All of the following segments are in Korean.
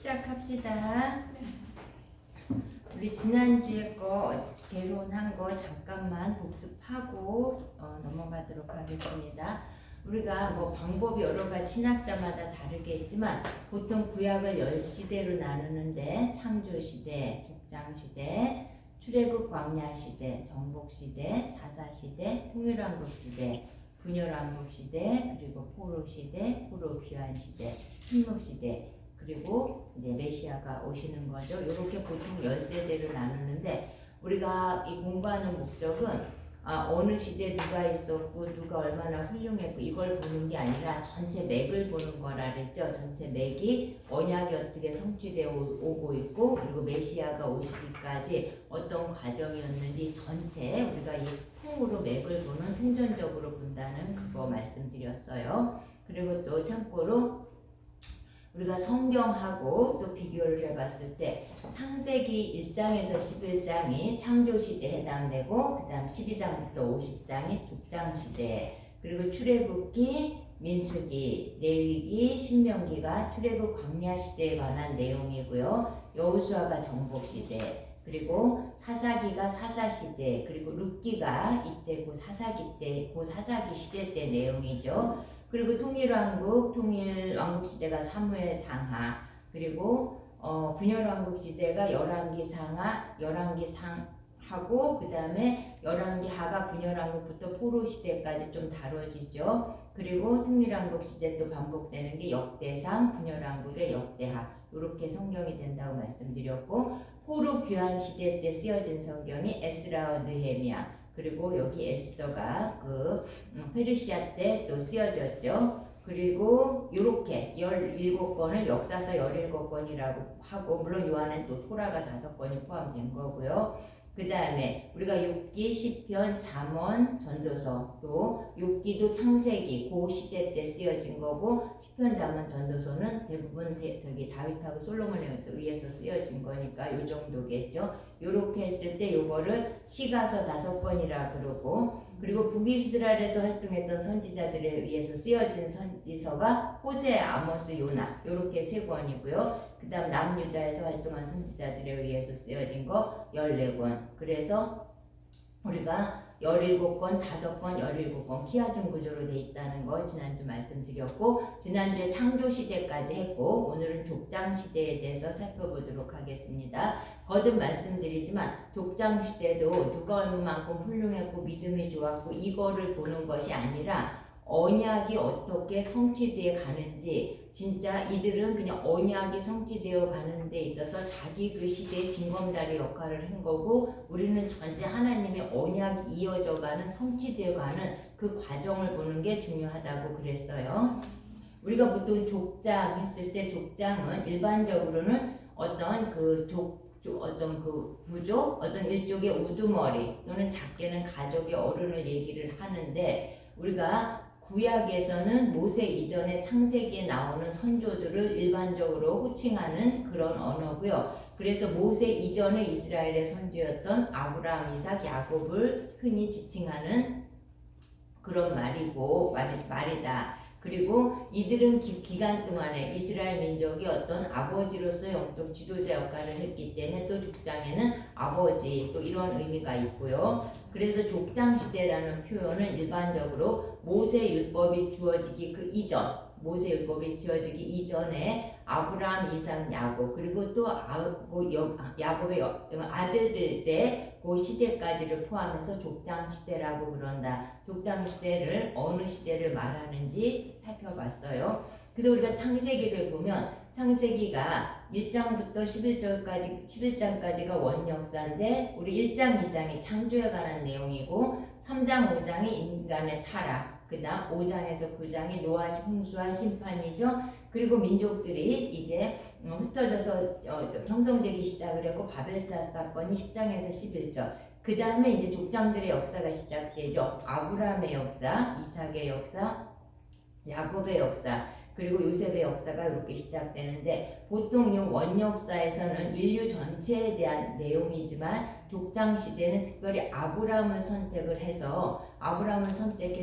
시작합시다. 우리 지난주에 거 개론한 거 잠깐만 복습하고 넘어가도록 하겠습니다. 우리가 뭐 방법이 여러 가지 신학자마다 다르겠지만 보통 구약을 10시대로 나누는데 창조시대, 족장시대, 출애굽 광야시대, 정복시대, 사사시대, 통일왕국시대, 분열왕국시대, 그리고 포로시대, 포로귀환시대, 침묵시대, 그리고 이제 메시아가 오시는 거죠. 이렇게 보통 10세대로 나누는데 우리가 이 공부하는 목적은 어느 시대에 누가 있었고 누가 얼마나 훌륭했고 이걸 보는 게 아니라 전체 맥을 보는 거라 그랬죠. 전체 맥이 언약이 어떻게 성취되어 오고 있고 그리고 메시아가 오시기까지 어떤 과정이었는지 전체 우리가 이 통으로 맥을 보는 통전적으로 본다는 그거 말씀드렸어요. 그리고 또 참고로 우리가 성경하고 또 비교를 해봤을 때 창세기 1장에서 11장이 창조시대에 해당되고 그 다음 12장부터 50장이 족장시대, 그리고 출애굽기, 민수기, 레위기, 신명기가 출애굽 광야시대에 관한 내용이고요. 여호수아가 정복시대, 그리고 사사기가 사사시대, 그리고 룻기가 이때 고 사사기 때, 고 사사기 시대 때 내용이죠. 그리고 통일왕국 시대가 사무엘 상하, 그리고 분열왕국 시대가 열왕기 상하, 열왕기 상하고 그 다음에 열왕기 하가 분열왕국부터 포로 시대까지 좀 다뤄지죠. 그리고 통일왕국 시대 또 반복되는 게 역대상, 분열왕국의 역대하, 이렇게 성경이 된다고 말씀드렸고, 포로 귀환 시대 때 쓰여진 성경이 에스라와 느헤미야, 그리고 여기 에스더가 그 페르시아 때 또 쓰여졌죠. 그리고 이렇게 17권을 역사서 17권이라고 하고, 물론 요한은 또 토라가 5권이 포함된 거고요. 그 다음에 우리가 욥기, 시편, 잠언, 전도서, 또 욥기도 창세기 그 시대 때 쓰여진 거고, 시편, 잠언, 전도서는 대부분 저기 다윗하고 솔로몬에 의해서 쓰여진 거니까 요 정도겠죠. 요렇게 했을 때 요거를 시가서 5권이라 그러고, 그리고 북이스라엘에서 활동했던 선지자들에 의해서 쓰여진 선지서가 호세, 아모스, 요나, 요렇게 3권이고요. 그 다음 남유다에서 활동한 선지자들에 의해서 쓰여진 거 14권. 그래서 우리가 17권, 5권, 17권 키아준 구조로 돼 있다는 거 지난주 말씀드렸고, 지난주에 창조시대까지 했고, 오늘은 족장시대에 대해서 살펴보도록 하겠습니다. 거듭 말씀드리지만 족장시대도 누가 얼마만큼 훌륭했고 믿음이 좋았고 이거를 보는 것이 아니라 언약이 어떻게 성취되어 가는지, 진짜 이들은 그냥 언약이 성취되어 가는 데 있어서 자기 그 시대의 징검다리 역할을 한 거고, 우리는 전체 하나님의 언약이 이어져 가는, 성취되어 가는 그 과정을 보는 게 중요하다고 그랬어요. 우리가 보통 족장 했을 때 족장은 일반적으로는 어떤 그 어떤 그 부족, 어떤 일족의 우두머리 또는 작게는 가족의 어른을 얘기를 하는데, 우리가 구약에서는 모세 이전에 창세기에 나오는 선조들을 일반적으로 호칭하는 그런 언어고요. 그래서 모세 이전에 이스라엘의 선조였던 아브라함, 이삭, 야곱을 흔히 지칭하는 그런 말이다. 그리고 이들은 기간 동안에 이스라엘 민족이 어떤 아버지로서 영적 지도자 역할을 했기 때문에 또 족장에는 아버지 또 이런 의미가 있고요. 그래서 족장시대라는 표현은 일반적으로 모세율법이 주어지기 그 이전, 모세율법이 지어지기 이전에 아브라함, 이삭, 야곱, 그리고 또 야곱의 아들들의 그 시대까지를 포함해서 족장시대라고 그런다. 족장시대를 어느 시대를 말하는지 살펴봤어요. 그래서 우리가 창세기를 보면 창세기가 1장부터 11장까지가 원역사인데, 우리 1장, 2장이 창조에 관한 내용이고, 3장, 5장이 인간의 타락, 그 다음 5장에서 9장이 노아 홍수와 심판이죠. 그리고 민족들이 이제 흩어져서 형성되기 시작을 했고, 바벨탑 사건이 10장에서 11절. 그 다음에 이제 족장들의 역사가 시작되죠. 아브라함의 역사, 이삭의 역사, 야곱의 역사, 그리고 요셉의 역사가 이렇게 시작되는데, 보통 이 원역사에서는 인류 전체에 대한 내용이지만 족장시대는 특별히 아브라함을 선택해서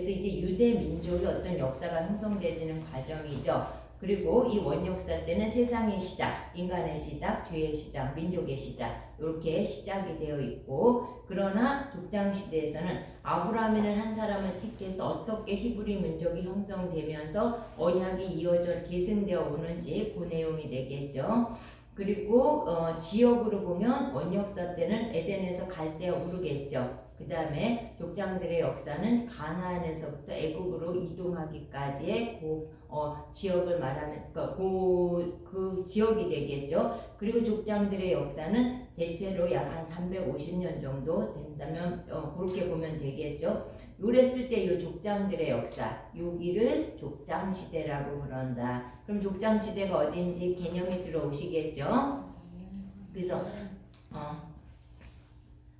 이제 유대 민족의 어떤 역사가 형성되지는 과정이죠. 그리고 이 원역사 때는 세상의 시작, 인간의 시작, 죄의 시작, 민족의 시작 이렇게 시작이 되어 있고, 그러나 족장 시대에서는 아브라함이라는 한 사람을 택해서 어떻게 히브리 민족이 형성되면서 언약이 이어져 계승되어 오는지 그 내용이 되겠죠. 그리고 지역으로 보면 원역사 때는 에덴에서 갈대아 우르겠죠. 그 다음에 족장들의 역사는 가나안에서부터 애굽으로 이동하기까지의 지역을 말하면 그 지역이 되겠죠. 그리고 족장들의 역사는 대체로 약 한 350년 정도 된다면 그렇게 보면 되겠죠. 요랬을 때 이 족장들의 역사, 여기를 족장시대라고 그런다. 그럼 족장시대가 어딘지 개념이 들어오시겠죠. 그래서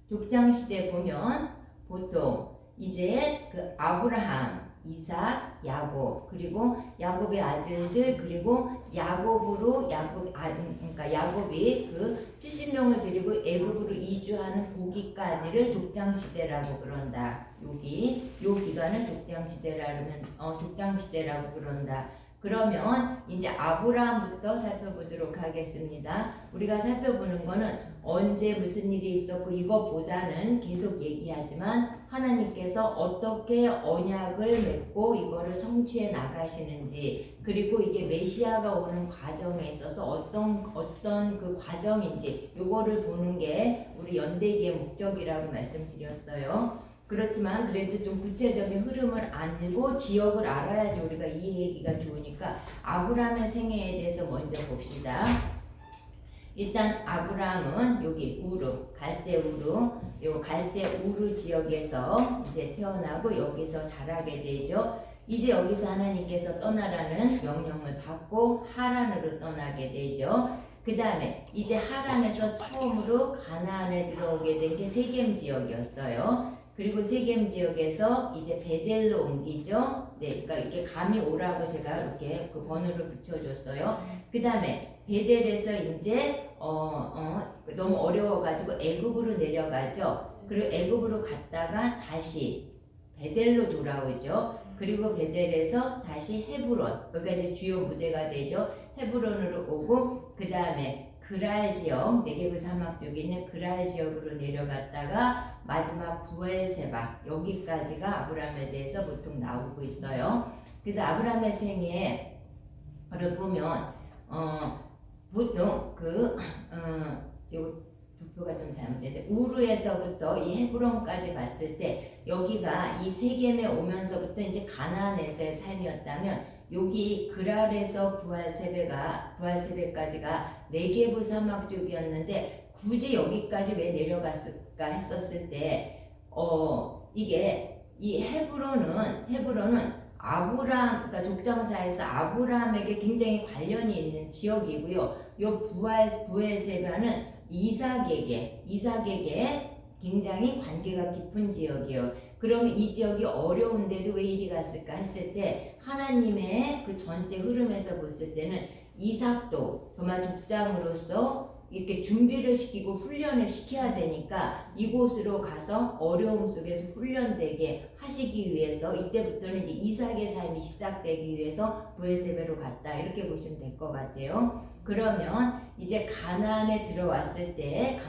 족장시대 보면 보통 이제 그 아브라함, 이삭, 야곱, 그리고 야곱의 아들들, 그리고 그러니까 야곱이 그 70명을 데리고 애굽으로 이주하는 거기까지를 족장시대라고 그런다. 요 기간을 족장시대라고 그런다. 그러면 이제 아브라함부터 살펴보도록 하겠습니다. 우리가 살펴보는 거는 언제 무슨 일이 있었고 이것보다는 계속 얘기하지만 하나님께서 어떻게 언약을 맺고 이거를 성취해 나가시는지, 그리고 이게 메시아가 오는 과정에 있어서 어떤 그 과정인지 요거를 보는 게 우리 연대기의 목적이라고 말씀드렸어요. 그렇지만 그래도 좀 구체적인 흐름을 알고 지역을 알아야지 우리가 이해하기가 좋으니까 아브라함의 생애에 대해서 먼저 봅시다. 일단 아브라함은 여기 갈대 우르 지역에서 이제 태어나고 여기서 자라게 되죠. 이제 여기서 하나님께서 떠나라는 명령을 받고 하란으로 떠나게 되죠. 그 다음에 이제 하란에서 처음으로 가나안에 들어오게 된 게 세겜 지역이었어요. 그리고 세겜 지역에서 이제 베델로 옮기죠. 네, 그러니까 이렇게 감이 오라고 제가 이렇게 그 번호를 붙여줬어요. 그 다음에 베델에서 이제 너무 어려워가지고 애굽으로 내려가죠. 그리고 애굽으로 갔다가 다시 베델로 돌아오죠. 그리고 베델에서 다시 헤브론, 여기가 이제 주요 무대가 되죠. 헤브론으로 오고, 그 다음에 그랄 지역, 네게브 사막 쪽에 있는 그랄 지역으로 내려갔다가 마지막 부엘세바, 여기까지가 아브라함에 대해서 보통 나오고 있어요. 그래서 아브라함의 생애를 보면 보통 요 도표가 좀 잘못됐는데 우르에서부터 이 헤브론까지 봤을 때 여기가 이 세겜에 오면서부터 이제 가나안에서의 삶이었다면, 여기 그랄에서 부알세베까지가 네게브 사막 쪽이었는데 굳이 여기까지 왜 내려갔을까 했었을 때 이게 이 헤브론은 아브라함, 그러니까 족장사에서 아브라함에게 굉장히 관련이 있는 지역이고요. 요 부엘세바는 이삭에게 굉장히 관계가 깊은 지역이에요. 그러면 이 지역이 어려운데도 왜 이리 갔을까 했을 때 하나님의 그 전체 흐름에서 봤을 때는 이삭도 정말 족장으로서 이렇게 준비를 시키고 훈련을 시켜야 되니까 이곳으로 가서 어려움 속에서 훈련되게 하시기 위해서 이때부터는 이제 이삭의 삶이 시작되기 위해서 부엘세바로 갔다, 이렇게 보시면 될 것 같아요. 그러면 이제 가나안에 들어왔을 때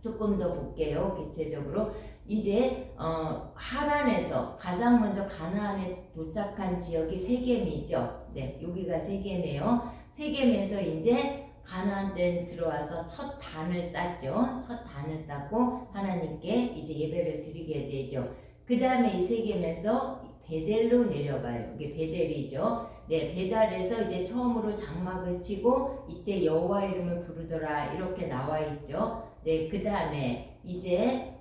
조금 더 볼게요. 개체적으로 이제 하란에서 가장 먼저 가나안에 도착한 지역이 세겜이죠. 네, 여기가 세겜이에요. 세겜에서 이제 가나안 때 들어와서 첫 단을 쌓죠. 첫 단을 쌓고 하나님께 이제 예배를 드리게 되죠. 그 다음에 이 세겜에서 베델로 내려가요. 이게 베델이죠. 네, 베델에서 이제 처음으로 장막을 치고 이때 여호와 이름을 부르더라, 이렇게 나와 있죠. 네, 그 다음에 이제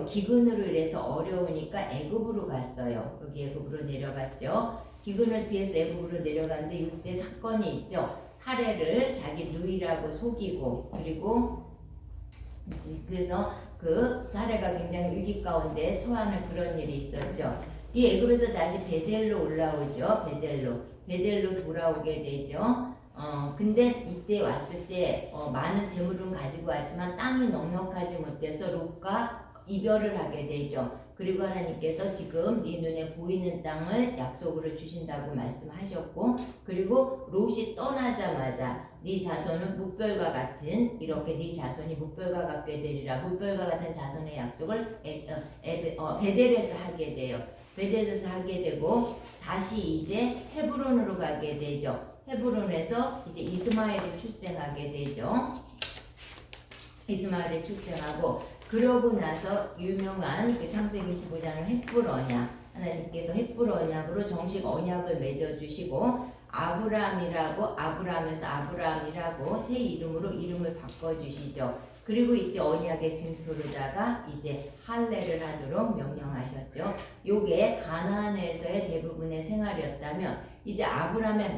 기근으로 인해서 어려우니까 애굽으로 갔어요. 여기 애굽으로 내려갔죠. 기근을 피해서 애굽으로 내려갔는데 이때 사건이 있죠. 사례를 자기 누이라고 속이고, 그리고 그래서 그 사례가 굉장히 위기 가운데 처하는 그런 일이 있었죠. 이 애굽에서 다시 베델로 올라오죠. 베델로 돌아오게 되죠. 근데 이때 왔을 때 많은 재물은 가지고 왔지만 땅이 넉넉하지 못해서 롯과 이별을 하게 되죠. 그리고 하나님께서 지금 네 눈에 보이는 땅을 약속으로 주신다고 말씀하셨고, 그리고 롯이 떠나자마자 네 자손은 뭇별과 같은, 이렇게 네 자손이 뭇별과 같게 되리라, 뭇별과 같은 자손의 약속을 베델에서 하게 돼요. 베델에서 하게 되고 다시 이제 헤브론으로 가게 되죠. 헤브론에서 이제 이스마엘이 출생하게 되죠. 이스마엘이 출생하고, 그러고 나서 유명한 그 창세기 15장은 헷불 언약, 하나님께서 헷불 언약으로 정식 언약을 맺어주시고, 아브라함에서 아브라함이라고 새 이름으로 이름을 바꿔주시죠. 그리고 이때 언약의 증표로다가 이제 할례를 하도록 명령하셨죠. 요게 가나안에서의 대부분의 생활이었다면, 이제 아브라함의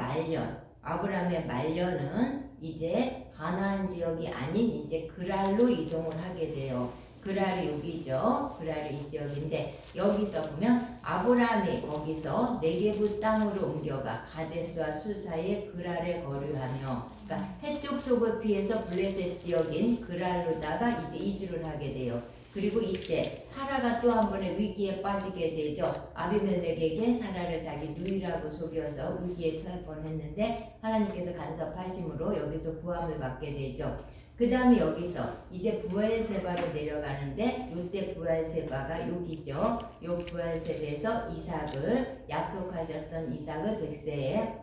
말년은 이제 가나안 지역이 아닌 이제 그랄로 이동을 하게 돼요. 그랄이 여기죠. 그랄이 이 지역인데, 여기서 보면 아브라함이 거기서 네게부 땅으로 옮겨가 가데스와 술 사이에 그랄에 거류하며, 그러니까 해쪽 속을 피해서 블레셋 지역인 그랄로다가 이제 이주를 하게 돼요. 그리고 이때 사라가 또 한 번의 위기에 빠지게 되죠. 아비멜렉에게 사라를 자기 누이라고 속여서 위기에 처할 뻔했는데 하나님께서 간섭하심으로 여기서 구함을 받게 되죠. 그 다음에 여기서 이제 부엘세바로 내려가는데, 이때 부엘세바가 여기죠. 요 부엘세바에서 이삭을, 약속하셨던 이삭을 100세에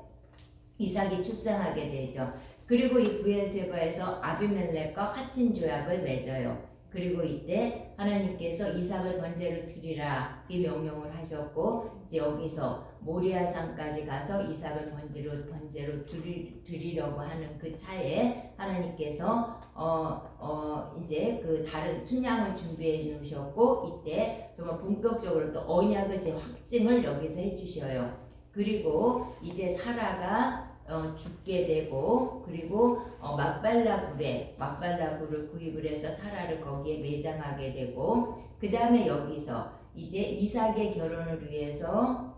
이삭이 출생하게 되죠. 그리고 이 부엘세바에서 아비멜렉과 화친 조약을 맺어요. 그리고 이때 하나님께서 이삭을 번제로 드리라 이 명령을 하셨고, 이제 여기서 모리아산까지 가서 이삭을 번제로 드리려고 하는 그 차에 하나님께서 이제 그 다른 순양을 준비해 놓으셨고, 이때 정말 본격적으로 또 언약을 제 확증을 여기서 해주셔요. 그리고 이제 사라가 죽게 되고, 그리고 막발라 굴을 구입을 해서 사라를 거기에 매장하게 되고, 그 다음에 여기서 이제 이삭의 결혼을 위해서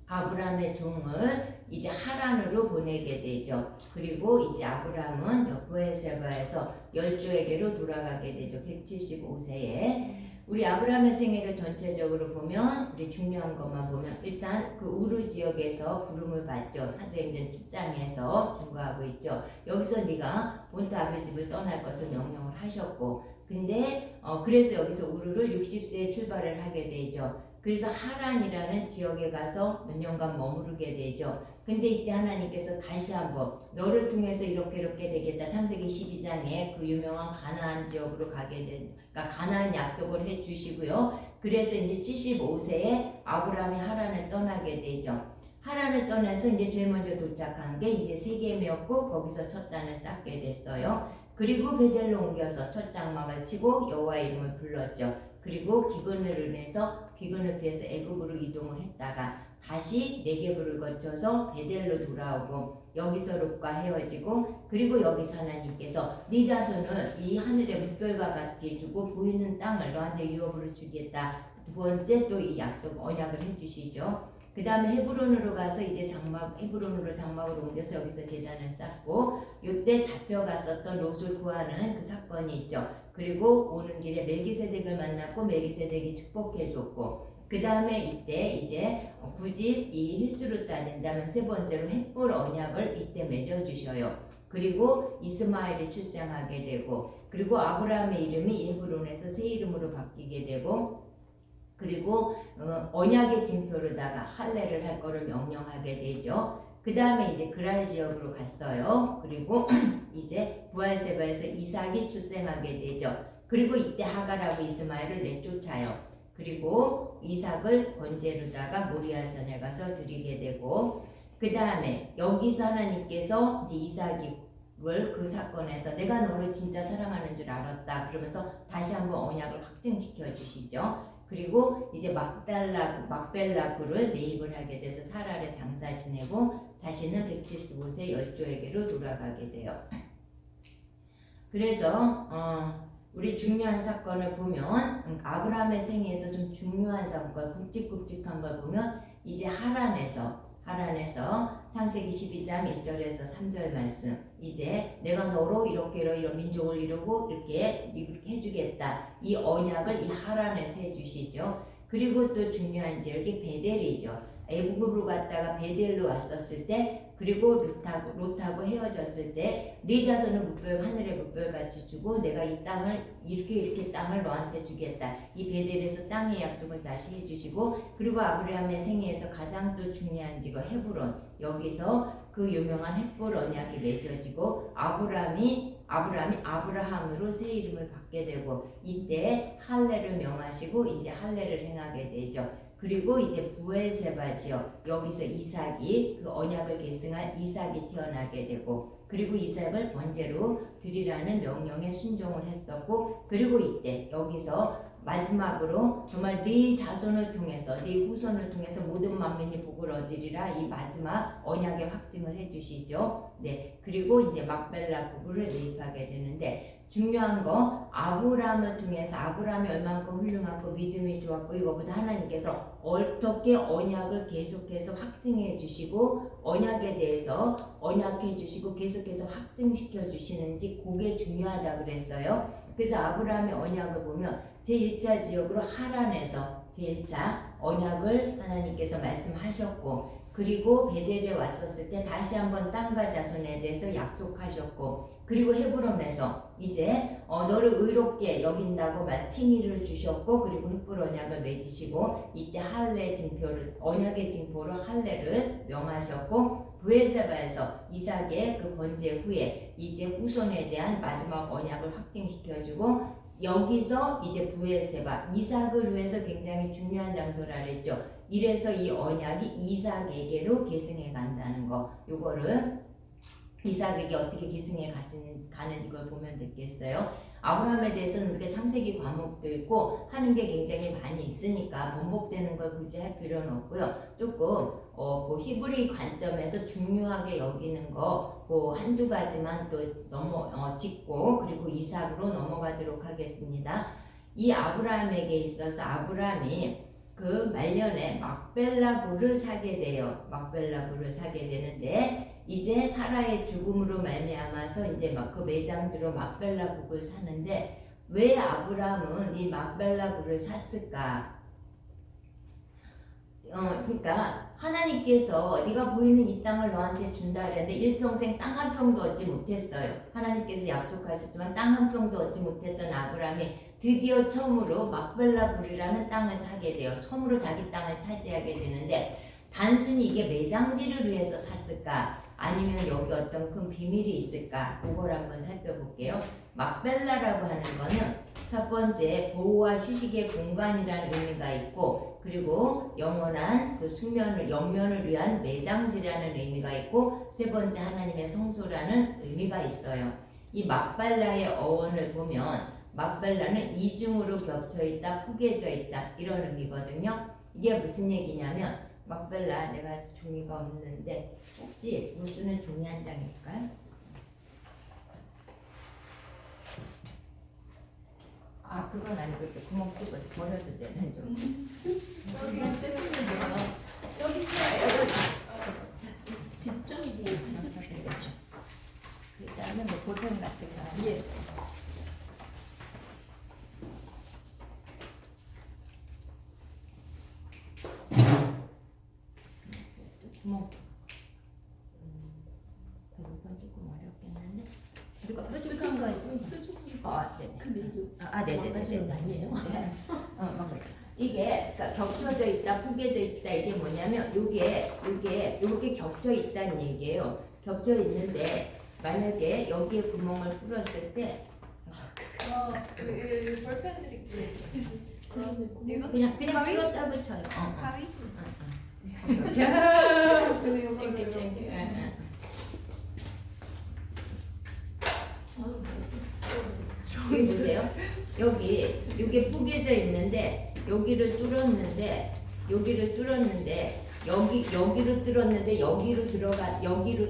아브라함의 종을 이제 하란으로 보내게 되죠. 그리고 이제 아브라함은 부엘세바에서 열조에게로 돌아가게 되죠. 175세에. 우리 아브라함의 생애를 전체적으로 보면, 우리 중요한 것만 보면, 일단 그 우르 지역에서 부름을 받죠. 사도행전 10장에서 증거하고 있죠. 여기서 네가 본토 아비 집을 떠날 것을 명령을 하셨고, 근데 그래서 여기서 우르를 60세에 출발을 하게 되죠. 그래서 하란이라는 지역에 가서 몇 년간 머무르게 되죠. 근데 이때 하나님께서 다시 한번 너를 통해서 이렇게 되겠다. 창세기 12장에 그 유명한 가나안 지역으로 가게 된, 그러니까 가나안 약속을 해주시고요. 그래서 이제 75세에 아브라함이 하란을 떠나게 되죠. 하란을 떠나서 이제 제일 먼저 도착한 게 이제 세겜이었고, 거기서 첫 단을 쌓게 됐어요. 그리고 베델로 옮겨서 첫 장막을 치고 여호와의 이름을 불렀죠. 그리고 기근을 피해서 애굽으로 이동을 했다가 다시 네게부를 거쳐서 베델로 돌아오고, 여기서 롯과 헤어지고, 그리고 여기서 하나님께서 네 자손을 이 하늘의 뭇별과 같게 주고 보이는 땅을 너한테 유업으로 주겠다. 두 번째 또 이 약속 언약을 해주시죠. 그 다음에 헤브론으로 가서 이제 헤브론으로 장막으로 옮겨서 여기서 제단을 쌓고, 이때 잡혀갔었던 롯을 구하는 그 사건이 있죠. 그리고 오는 길에 멜기세덱을 만났고 멜기세덱이 축복해줬고, 그 다음에 이때 이제 굳이 이 횟수로 따진다면 세 번째로 헷불 언약을 이때 맺어주셔요. 그리고 이스마엘이 출생하게 되고, 그리고 아브라함의 이름이 헤브론에서 새 이름으로 바뀌게 되고, 그리고 언약의 징표로다가 할례를 할 거를 명령하게 되죠. 그 다음에 이제 그랄 지역으로 갔어요. 그리고 이제 부엘세바에서 이삭이 출생하게 되죠. 그리고 이때 하갈하고 이스마엘을 내쫓아요. 그리고 이삭을 번제로다가 모리아산에 가서 드리게 되고, 그 다음에 여기서 하나님께서 이제 이삭을 그 사건에서 내가 너를 진짜 사랑하는 줄 알았다 그러면서 다시 한번 언약을 확증시켜 주시죠. 그리고 이제 막벨라굴을 매입을 하게 돼서 사라를 장사 지내고 자신은 175세 열조에게로 돌아가게 돼요. 그래서 우리 중요한 사건을 보면, 아브라함의 생애에서 좀 중요한 사건, 굵직굵직한 걸 보면 이제 하란에서 하란에서 창세기 12장 1절에서 3절 말씀. 이제 내가 너로 이렇게 이런 민족을 이루고 이렇게 해주겠다. 이 언약을 이 하란에서 해주시죠. 그리고 또 중요한 지역이 베델이죠. 애굽으로 갔다가 베델로 왔었을 때, 그리고 롯하고 헤어졌을 때 네 자손은 하늘의 뭇별같이 주고 내가 이 땅을 이렇게 땅을 너한테 주겠다. 이 베델에서 땅의 약속을 다시 해주시고, 그리고 아브라함의 생애에서 가장 또 중요한 지가 헤브론, 여기서 그 유명한 헷볼 언약이 맺어지고 아브라함이 아브라함으로 새 이름을 받게 되고, 이때 할례를 명하시고 이제 할례를 행하게 되죠. 그리고 이제 부엘세바 지역, 여기서 이삭이 그 언약을 계승한 이삭이 태어나게 되고, 그리고 이삭을 번제로 드리라는 명령에 순종을 했었고, 그리고 이때 여기서 마지막으로 정말 네 자손을 통해서 네 후손을 통해서 모든 만민이 복을 얻으리라, 이 마지막 언약의 확증을 해주시죠. 네, 그리고 이제 막벨라 부부를 대입하게 되는데, 중요한 거 아브라함을 통해서 아브라함이 얼만큼 훌륭하고 믿음이 좋았고, 이거보다 하나님께서 어떻게 언약을 계속해서 확증해 주시고 언약에 대해서 언약해 주시고 계속해서 확증시켜 주시는지, 그게 중요하다 그랬어요. 그래서 아브라함의 언약을 보면 제1차 지역으로 하란에서 제1차 언약을 하나님께서 말씀하셨고, 그리고 베델에 왔었을 때 다시 한번 땅과 자손에 대해서 약속하셨고, 그리고 헤브론에서 이제 너를 의롭게 여긴다고 칭의를 주셨고, 그리고 헷볼 언약을 맺으시고 이때 할례 징표를, 언약의 징표로 할례를 명하셨고, 부엘세바에서 이삭의 그 번제 후에 이제 후손에 대한 마지막 언약을 확증시켜주고, 여기서 이제 부엘세바, 이삭을 위해서 굉장히 중요한 장소라 그랬죠. 이래서 이 언약이 이삭에게로 계승해 간다는 거, 요거를 이삭에게 어떻게 계승해 가는지 걸 보면 되겠어요. 아브라함에 대해서는 우리가 창세기 과목도 있고 하는 게 굉장히 많이 있으니까 반복되는 걸 굳이 할 필요는 없고요. 조금 그 히브리 관점에서 중요하게 여기는 거 한두 가지만 또 짚고, 그리고 이삭으로 넘어가도록 하겠습니다. 이 아브라함에게 있어서 아브라함이 그 말년에 막벨라부를 사게 돼요. 막벨라부를 사게 되는데, 이제 사라의 죽음으로 말미암아서 이제 막 그 매장지로 막벨라북을 사는데, 왜 아브라함은 이 막벨라북을 샀을까? 그러니까 하나님께서 네가 보이는 이 땅을 너한테 준다 그랬는데 일평생 땅 한 평도 얻지 못했어요. 하나님께서 약속하셨지만 땅 한 평도 얻지 못했던 아브라함이 드디어 처음으로 막벨라불이라는 땅을 사게 돼요. 처음으로 자기 땅을 차지하게 되는데, 단순히 이게 매장지를 위해서 샀을까? 아니면 여기 어떤 큰 비밀이 있을까? 그걸 한번 살펴볼게요. 막벨라라고 하는 거는 첫 번째 보호와 휴식의 공간이라는 의미가 있고, 그리고 영원한 그 영면을 위한 매장지라는 의미가 있고, 세 번째 하나님의 성소라는 의미가 있어요. 이 막벨라의 어원을 보면 막벨라는 이중으로 겹쳐있다, 포개져 있다, 이런 의미거든요. 이게 무슨 얘기냐면, 막벨라, 내가 종이가 없는데 혹시 못 쓰는 종이 한 장 있을까요? 그건 아니고 이렇게 구멍 뚫고 버려도 되는 좀. 여기 있어요. 뒷쪽이 있죠. 그 다음에 뭐 볼펜 같은 거. 예. 구멍. 이건 조금 어렵겠는데. 누가 뾰족한 거 있고. 네네. 네네네. 아니에요. 이게 그러니까 겹쳐져 있다, 포개져 있다, 이게 뭐냐면 요게 겹쳐 있다는 얘기예요. 겹쳐 있는데 만약에 여기에 구멍을 뚫었을 때 볼펜 드릴게요. 그냥 뚫었다고 쳐요. 가위? 여기 보세요. 여기 포개져 있는데 여기를 뚫었는데 여기로 뚫었는데 여기로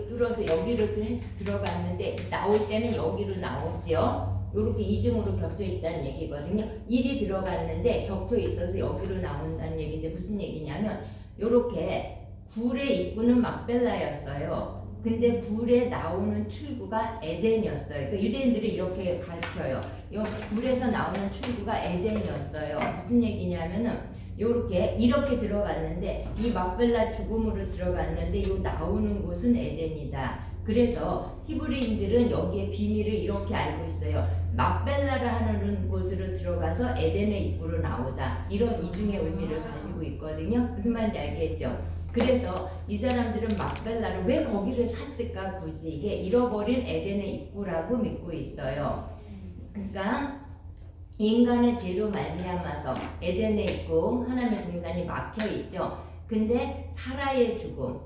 뚫어서 여기로 들어갔는데 나올 때는 여기로 나오지요. 이렇게 이중으로 겹쳐 있다는 얘기거든요. 일이 들어갔는데 겹쳐 있어서 여기로 나온다는 얘기인데 무슨 얘기냐면, 요렇게 굴의 입구는 막벨라였어요. 근데 굴에 나오는 출구가 에덴이었어요. 그러니까 유대인들이 이렇게 가르쳐요. 이 굴에서 나오는 출구가 에덴이었어요. 무슨 얘기냐면은 이렇게 들어갔는데 이 막벨라 죽음으로 들어갔는데 이 나오는 곳은 에덴이다. 그래서 히브리인들은 여기에 비밀을 이렇게 알고 있어요. 막벨라를 하는 곳으로 들어가서 에덴의 입구로 나오다. 이런 이중의 의미를 가지고 있거든요. 무슨 말인지 알겠죠? 그래서 이 사람들은 막벨라를 왜 거기를 샀을까 굳이 이게 잃어버린 에덴의 입구라고 믿고 있어요. 그러니까 인간의 죄로 말미암아서 에덴의 입구 하나님의 동산이 막혀 있죠. 근데 사라의 죽음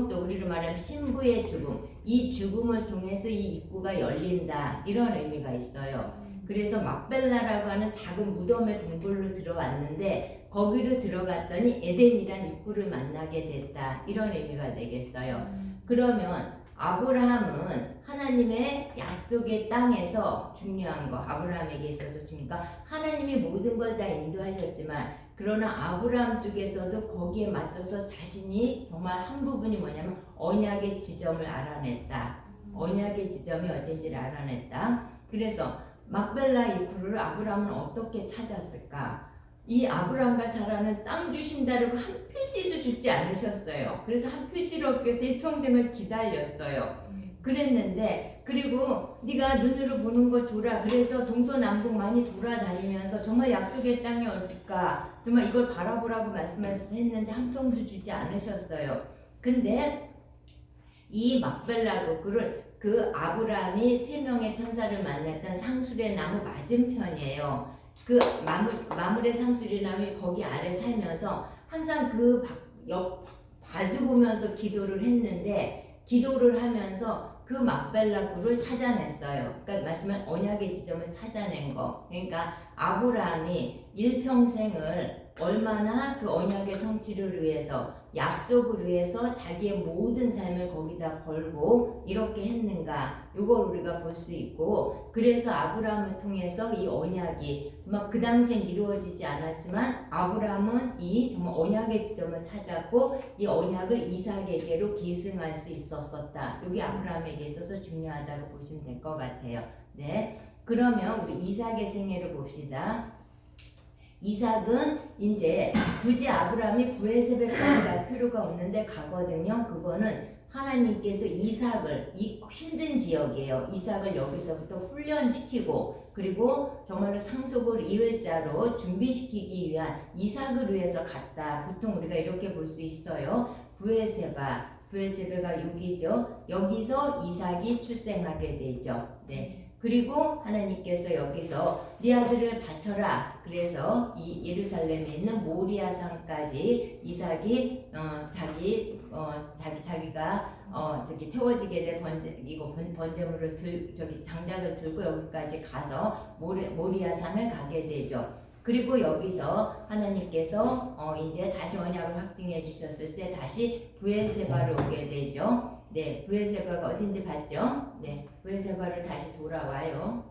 또 우리로 말하면 신부의 죽음 이 죽음을 통해서 이 입구가 열린다 이런 의미가 있어요. 그래서 막벨라라고 하는 작은 무덤의 동굴로 들어왔는데 거기로 들어갔더니 에덴이란 입구를 만나게 됐다 이런 의미가 되겠어요. 그러면 아브라함은 하나님의 약속의 땅에서 중요한 거 아브라함에게 있어서 중요한 하나님이 모든 걸 다 인도하셨지만 그러나 아브라함 쪽에서도 거기에 맞춰서 자신이 정말 한 부분이 뭐냐면 언약의 지점을 알아냈다. 언약의 지점이 어딘지를 알아냈다. 그래서 막벨라 입구를 아브라함은 어떻게 찾았을까? 이 아브라함과 사라는 땅 주신다고 한 필지도 주지 않으셨어요. 그래서 한 필지를 얻기 위해서 일평생을 기다렸어요. 그랬는데 그리고 네가 눈으로 보는 거 줘라. 그래서 동서남북 많이 돌아다니면서 정말 약속의 땅이 어딜까? 정말 이걸 바라보라고 말씀했는데 한 평도 주지 않으셨어요. 근데 이 막벨라고 그 아브라함이 3명의 천사를 만났던 상수리의 나무 맞은편이에요. 그 마물의 상수리 나무이 거기 아래 살면서 항상 그 봐주 보면서 기도를 했는데 기도를 하면서 그 막벨라 굴을 찾아냈어요. 그러니까 말씀은 언약의 지점을 찾아낸 거. 그러니까 아브라함이 일평생을 얼마나 그 언약의 성취를 위해서 약속을 위해서 자기의 모든 삶을 거기다 걸고 이렇게 했는가 이걸 우리가 볼 수 있고 그래서 아브라함을 통해서 이 언약이 정말 그 당시엔 이루어지지 않았지만 아브라함은 이 정말 언약의 지점을 찾았고 이 언약을 이삭에게로 계승할 수 있었었다. 이게 아브라함에게 있어서 중요하다고 보시면 될 것 같아요. 네, 그러면 우리 이삭의 생애를 봅시다. 이삭은 이제 굳이 아브라함이 브에세바까지 갈 필요가 없는데 가거든요. 그거는 하나님께서 이삭을 이 힘든 지역이에요. 이삭을 여기서부터 훈련시키고 그리고 정말로 상속을 이을 자로 준비시키기 위한 이삭을 위해서 갔다. 보통 우리가 이렇게 볼 수 있어요. 브에세바가 여기죠. 여기서 이삭이 출생하게 되죠. 네. 그리고 하나님께서 여기서 네 아들을 바쳐라. 그래서 이 예루살렘에 있는 모리아산까지 이삭이 자기가 저기 태워지게 될 번제물을 저기 장작을 들고 여기까지 가서 모리아산을 가게 되죠. 그리고 여기서 하나님께서 이제 다시 언약을 확증해 주셨을 때 다시 브에세바로 오게 되죠. 네, 브에세바가 어딘지 봤죠? 네, 브에세바로 다시 돌아와요.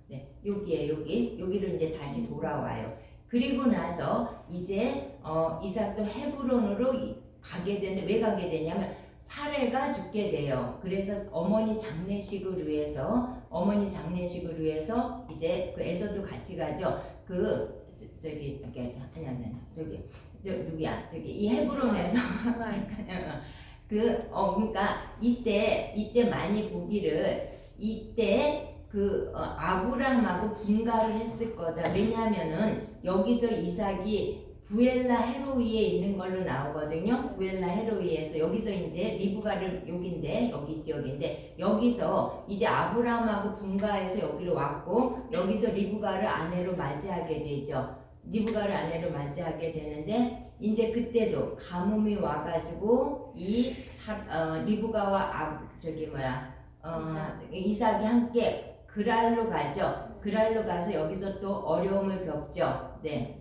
네, 여기로 이제 다시 돌아와요. 그리고 나서 이제 이삭도 헤브론으로 가게 되는데 왜 가게 되냐면 사레가 죽게 돼요. 그래서 어머니 장례식을 위해서 이제 그 에서도 같이 가죠. 누구야? 이 헤브론에서 그러니까 이때 많이 보기를 이때 아브라함하고 분가를 했을 거다. 왜냐하면은 여기서 이삭이 부엘라 헤로이에 있는 걸로 나오거든요. 부엘라 헤로이에서 여기서 이제 리브가를 여기 지역인데 여기서 이제 아브라함하고 분가해서 여기로 왔고 여기서 리브가를 아내로 맞이하게 되죠. 리브가를 아내로 맞이하게 되는데 이제 그때도 가뭄이 와가지고 리브가와 이삭이 함께 그랄로 가죠. 그랄로 가서 여기서 또 어려움을 겪죠. 네.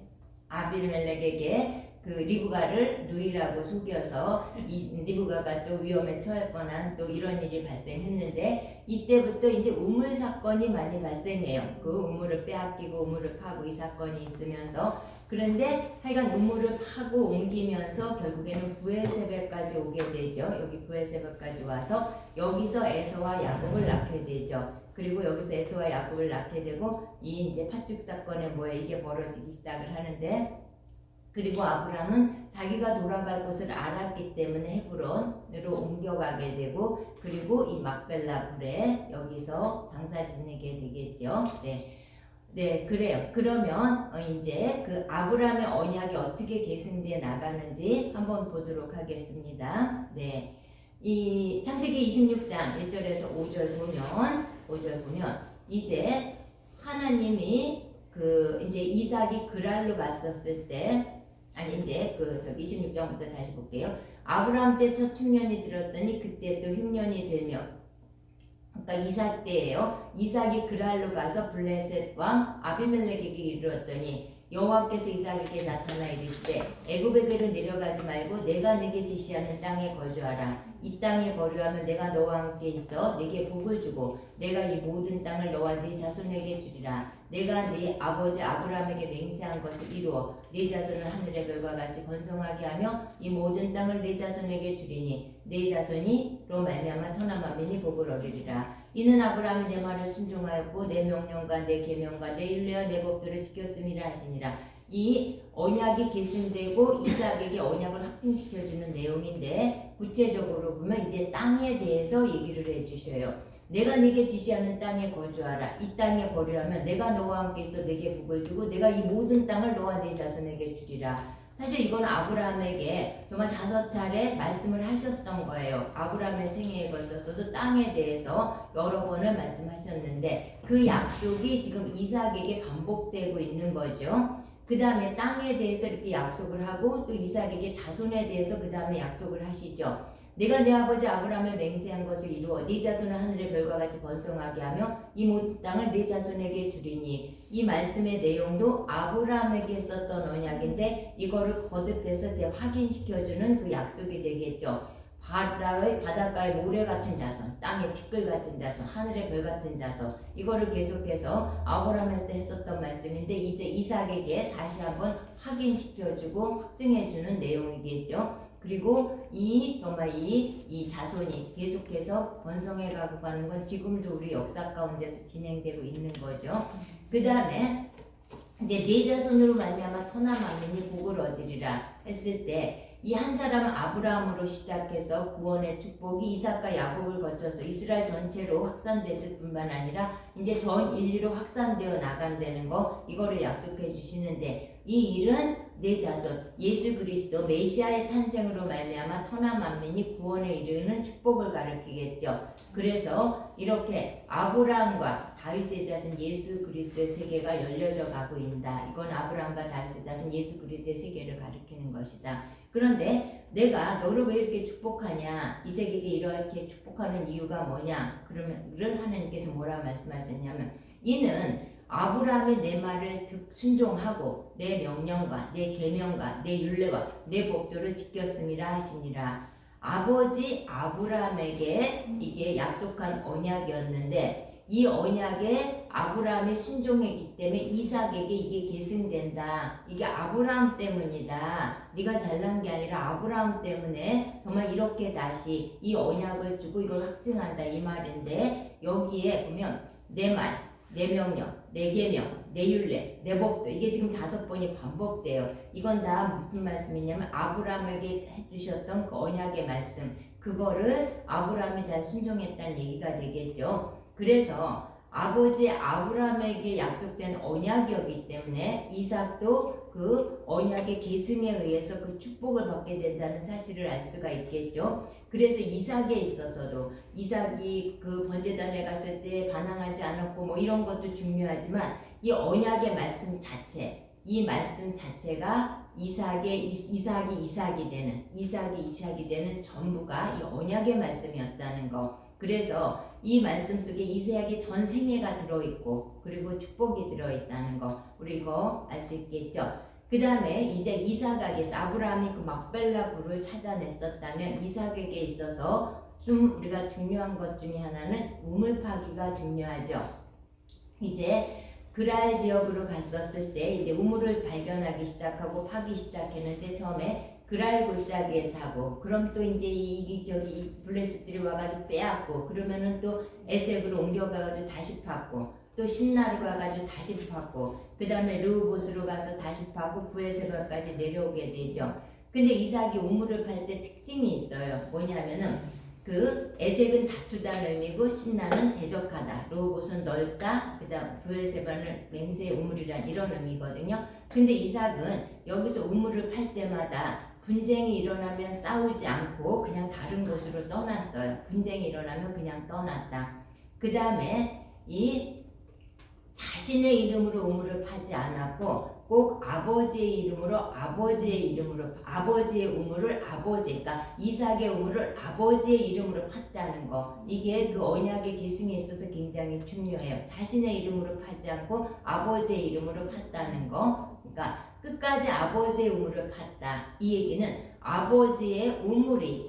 아비멜렉에게 그 리브가를 누이라고 속여서 이 리브가가 또 위험에 처할 뻔한 또 이런 일이 발생했는데 이때부터 이제 우물 사건이 많이 발생해요. 그 우물을 빼앗기고 우물을 파고 이 사건이 있으면서 그런데 하여간 우물을 파고 옮기면서 결국에는 부엘세바까지 오게 되죠. 여기 부엘세바까지 와서 여기서 에서와 야곱을 낳게 되죠. 그리고 여기서 에서와 야곱을 낳게 되고 이 이제 팥죽 사건에 뭐야 이게 벌어지기 시작을 하는데, 그리고 아브람은 자기가 돌아갈 곳을 알았기 때문에 헤브론으로 옮겨가게 되고, 그리고 이 막벨라 굴에 여기서 장사 지내게 되겠죠. 네, 그래요. 그러면 이제 그 아브라함의 언약이 어떻게 계승돼 나가는지 한번 보도록 하겠습니다. 네, 이 창세기 26장 1절에서 5절 보면 이제 하나님이 그 이제 이삭이 그랄로 갔었을 때, 아니 이제 그 저기 26장부터 다시 볼게요. 아브라함 때 첫 흉년이 들었더니 그때 또 흉년이 들며, 그러니까 이삭 때예요. 이삭이 그랄로 가서 블레셋 왕 아비멜렉에게 이르렀더니 여호와께서 이삭에게 나타나 이르시되 애굽에게로 내려가지 말고 내가 네게 지시하는 땅에 거주하라. 이 땅에 거류하면 내가 너와 함께 있어 네게 복을 주고 내가 이 모든 땅을 너와 네 자손에게 주리라. 내가 네 아버지 아브라함에게 맹세한 것을 이루어 네 자손을 하늘의 별과 같이 번성하게 하며 이 모든 땅을 네 자손에게 주리니 네 자손이로 말미암아 천하 만민이 복을 얻으리라. 이는 아브라함이 내 말을 순종하였고 내 명령과 내 계명과 내 율례와 내 법도를 지켰음이라 하시니라. 이 언약이 계승되고 이삭에게 언약을 확증시켜주는 내용인데, 구체적으로 보면 이제 땅에 대해서 얘기를 해주셔요. 내가 네게 지시하는 땅에 거주하라. 이 땅에 거류하면 내가 너와 함께 있어 네게 복을 주고 내가 이 모든 땅을 너와 네 자손에게 주리라. 사실 이건 아브라함에게 정말 5차례 말씀을 하셨던 거예요. 아브라함의 생애에 걸쳐서도 땅에 대해서 여러 번을 말씀하셨는데 그 약속이 지금 이삭에게 반복되고 있는 거죠. 그 다음에 땅에 대해서 이렇게 약속을 하고 또 이삭에게 자손에 대해서 그 다음에 약속을 하시죠. 내가 내 아버지 아브라함의 맹세한 것을 이루어 네 자손을 하늘의 별과 같이 번성하게 하며 이 모든 땅을 네 자손에게 주리니, 이 말씀의 내용도 아브라함에게 썼던 언약인데 이거를 거듭해서 확인시켜주는 그 약속이 되겠죠. 바닷가의 모래 같은 자손, 땅의 티끌 같은 자손, 하늘의 별 같은 자손, 이거를 계속해서 아브라함한테 했었던 말씀인데 이제 이삭에게 다시 한번 확인시켜주고 확증해주는 내용이겠죠. 그리고 정말 이 자손이 계속해서 번성해 가고 가는 건 지금도 우리 역사 가운데서 진행되고 있는 거죠. 그 다음에 이제 네 자손으로 말미암아 천하 만민이 복을 얻으리라 했을 때, 이 한 사람은 아브라함으로 시작해서 구원의 축복이 이삭과 야곱을 거쳐서 이스라엘 전체로 확산됐을 뿐만 아니라 이제 전 인류로 확산되어 나간다는 거, 이거를 약속해 주시는데, 이 일은 네 자손 예수 그리스도 메시아의 탄생으로 말미암아 천하 만민이 구원에 이르는 축복을 가리키겠죠. 그래서 이렇게 아브라함과 다윗의 자손 예수 그리스도의 세계가 열려져 가고 있다. 이건 아브라함과 다윗의 자손 예수 그리스도의 세계를 가리키는 것이다. 그런데 내가 너를 왜 이렇게 축복하냐, 이삭에게 이렇게 축복하는 이유가 뭐냐, 그러면 하나님께서 뭐라 말씀하셨냐면, 이는 아브라함이 내 말을 순종하고 내 명령과 내 계명과 내 율례와 내 법도를 지켰음이라 하시니라. 아버지 아브라함에게 이게 약속한 언약이었는데 이 언약에 아브라함이 순종했기 때문에 이삭에게 이게 계승된다. 이게 아브라함 때문이다. 네가 잘난 게 아니라 아브라함 때문에 정말 이렇게 다시 이 언약을 주고 이걸 확증한다, 이 말인데, 여기에 보면 내 말, 내 명령, 내 계명, 내 율례, 내 법도, 이게 지금 5번이 반복돼요. 이건 다 무슨 말씀이냐면 아브라함에게 해주셨던 그 언약의 말씀, 그거를 아브라함이 잘 순종했다는 얘기가 되겠죠. 그래서 아버지 아브라함에게 약속된 언약이었기 때문에 이삭도 그 언약의 계승에 의해서 그 축복을 받게 된다는 사실을 알 수가 있겠죠. 그래서 이삭에 있어서도 이삭이 그 번제단에 갔을 때 반항하지 않았고 뭐 이런 것도 중요하지만 이 언약의 말씀 자체, 이 말씀 자체가 이삭이 되는 전부가 이 언약의 말씀이었다는 거. 그래서 이 말씀 속에 이삭의 전 생애가 들어있고 그리고 축복이 들어있다는 거, 우리 이거 알 수 있겠죠. 그 다음에 이제 이삭에게서 아브라함이 그 막벨라 굴을 찾아냈었다면 이삭에게 있어서 좀 우리가 중요한 것 중에 하나는 우물 파기가 중요하죠. 이제 그랄 지역으로 갔었을 때 이제 우물을 발견하기 시작하고 파기 시작했는데 처음에 그랄 골짜기에 사고 그럼 또 이제 이 블레셋들이 와가지고 빼앗고 그러면은 또 에색으로 옮겨가가지고 다시 팠고 또 신나로 가가지고 다시 팠고 그 다음에 르호봇으로 가서 다시 파고 부에세바까지 내려오게 되죠. 근데 이삭이 우물을 팔 때 특징이 있어요. 뭐냐면은 그 에색은 다투다는 의미고 신나는 대적하다. 르호봇은 넓다. 그다음 부에세바는 맹세의 우물이란 이런 의미거든요. 근데 이삭은 여기서 우물을 팔 때마다 분쟁이 일어나면 싸우지 않고 그냥 다른 곳으로 떠났어요. 분쟁이 일어나면 그냥 떠났다. 그 다음에 이 자신의 이름으로 우물을 파지 않았고 꼭 아버지의 이름으로 아버지의 우물을 그러니까 이삭의 우물을 아버지의 이름으로 팠다는 거. 이게 그 언약의 계승에 있어서 굉장히 중요해요. 자신의 이름으로 파지 않고 아버지의 이름으로 팠다는 거. 그러니까 끝까지 아버지의 우물을 팠다. 이 얘기는 아버지의 우물이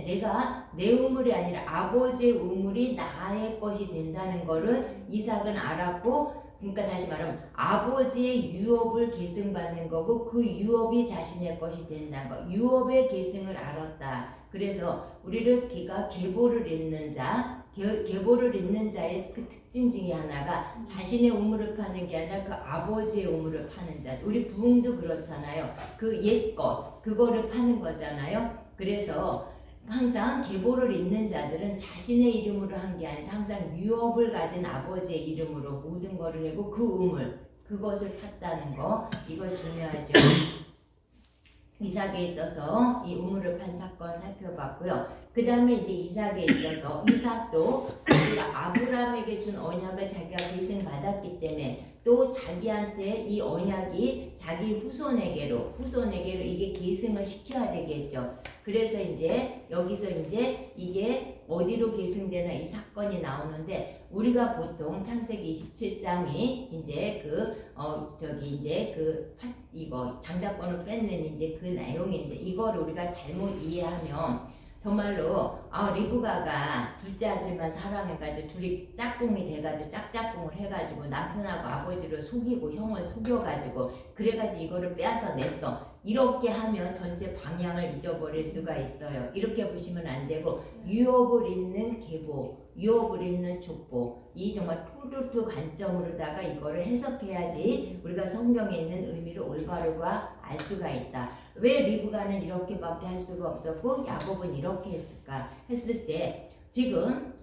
내가 내 우물이 아니라 아버지의 우물이 나의 것이 된다는 거를 이삭은 알았고 그러니까 다시 말하면 아버지의 유업을 계승받는 거고 그 유업이 자신의 것이 된다는 거. 유업의 계승을 알았다. 그래서 우리를 계보를 잇는 자, 계보를 잇는 자의 그 특징 중에 하나가 자신의 우물을 파는 게 아니라 그 아버지의 우물을 파는 자. 우리 부흥도 그렇잖아요. 그 옛것, 그거를 파는 거잖아요. 그래서 항상 계보를 잇는 자들은 자신의 이름으로 한 게 아니라 항상 유업을 가진 아버지의 이름으로 모든 것을 내고 그 우물, 그것을 탔다는 거. 이거 중요하죠. 이삭에 있어서 이 우물을 판 사건 살펴봤고요. 그 다음에 이제 이삭에 있어서 이삭도 우리가 아브라함에게 준 언약을 자기가 계승받았기 때문에 또 자기한테 이 언약이 자기 후손에게로 이게 계승을 시켜야 되겠죠. 그래서 이제 여기서 이제 이게 어디로 계승되나 이 사건이 나오는데 우리가 보통 창세기 27장이 이제 이거 장자권을 뺏는 이제 그 내용인데 이거를 우리가 잘못 이해하면 정말로 리브가가 둘째 아들만 사랑해가지고 둘이 짝꿍이 돼가지고 짝짝꿍을 해가지고 남편하고 아버지를 속이고 형을 속여가지고 그래가지고 이거를 빼앗아 냈어. 이렇게 하면 전체 방향을 잊어버릴 수가 있어요. 이렇게 보시면 안 되고 유업을 잇는 계보, 유업을 잇는 족보, 이 정말 토르트 관점으로다가 이거를 해석해야지 우리가 성경에 있는 의미를 올바르고 알 수가 있다. 왜 리브가는 이렇게밖에 할 수가 없었고 야곱은 이렇게 했을까 했을 때 지금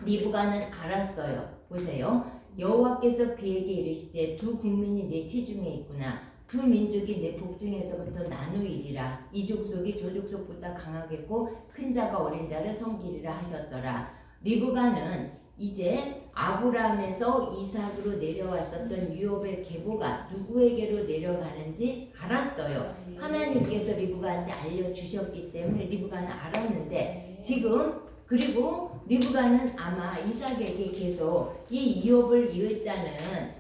리브가는 알았어요. 보세요. 여호와께서 그에게 이르시되 두 국민이 내 태중에 있구나. 두 민족이 내 복중에서부터 나누이리라. 이 족속이 저 족속보다 강하겠고 큰 자가 어린 자를 섬기리라 하셨더라. 리브가는 이제 아브라함에서 이삭으로 내려왔었던 유업의 계보가 누구에게로 내려가는지 알았어요. 하나님께서 리브가한테 알려주셨기 때문에 리브가는 알았는데 지금 그리고 리브가는 아마 이삭에게 계속 이 유업을 이을 자는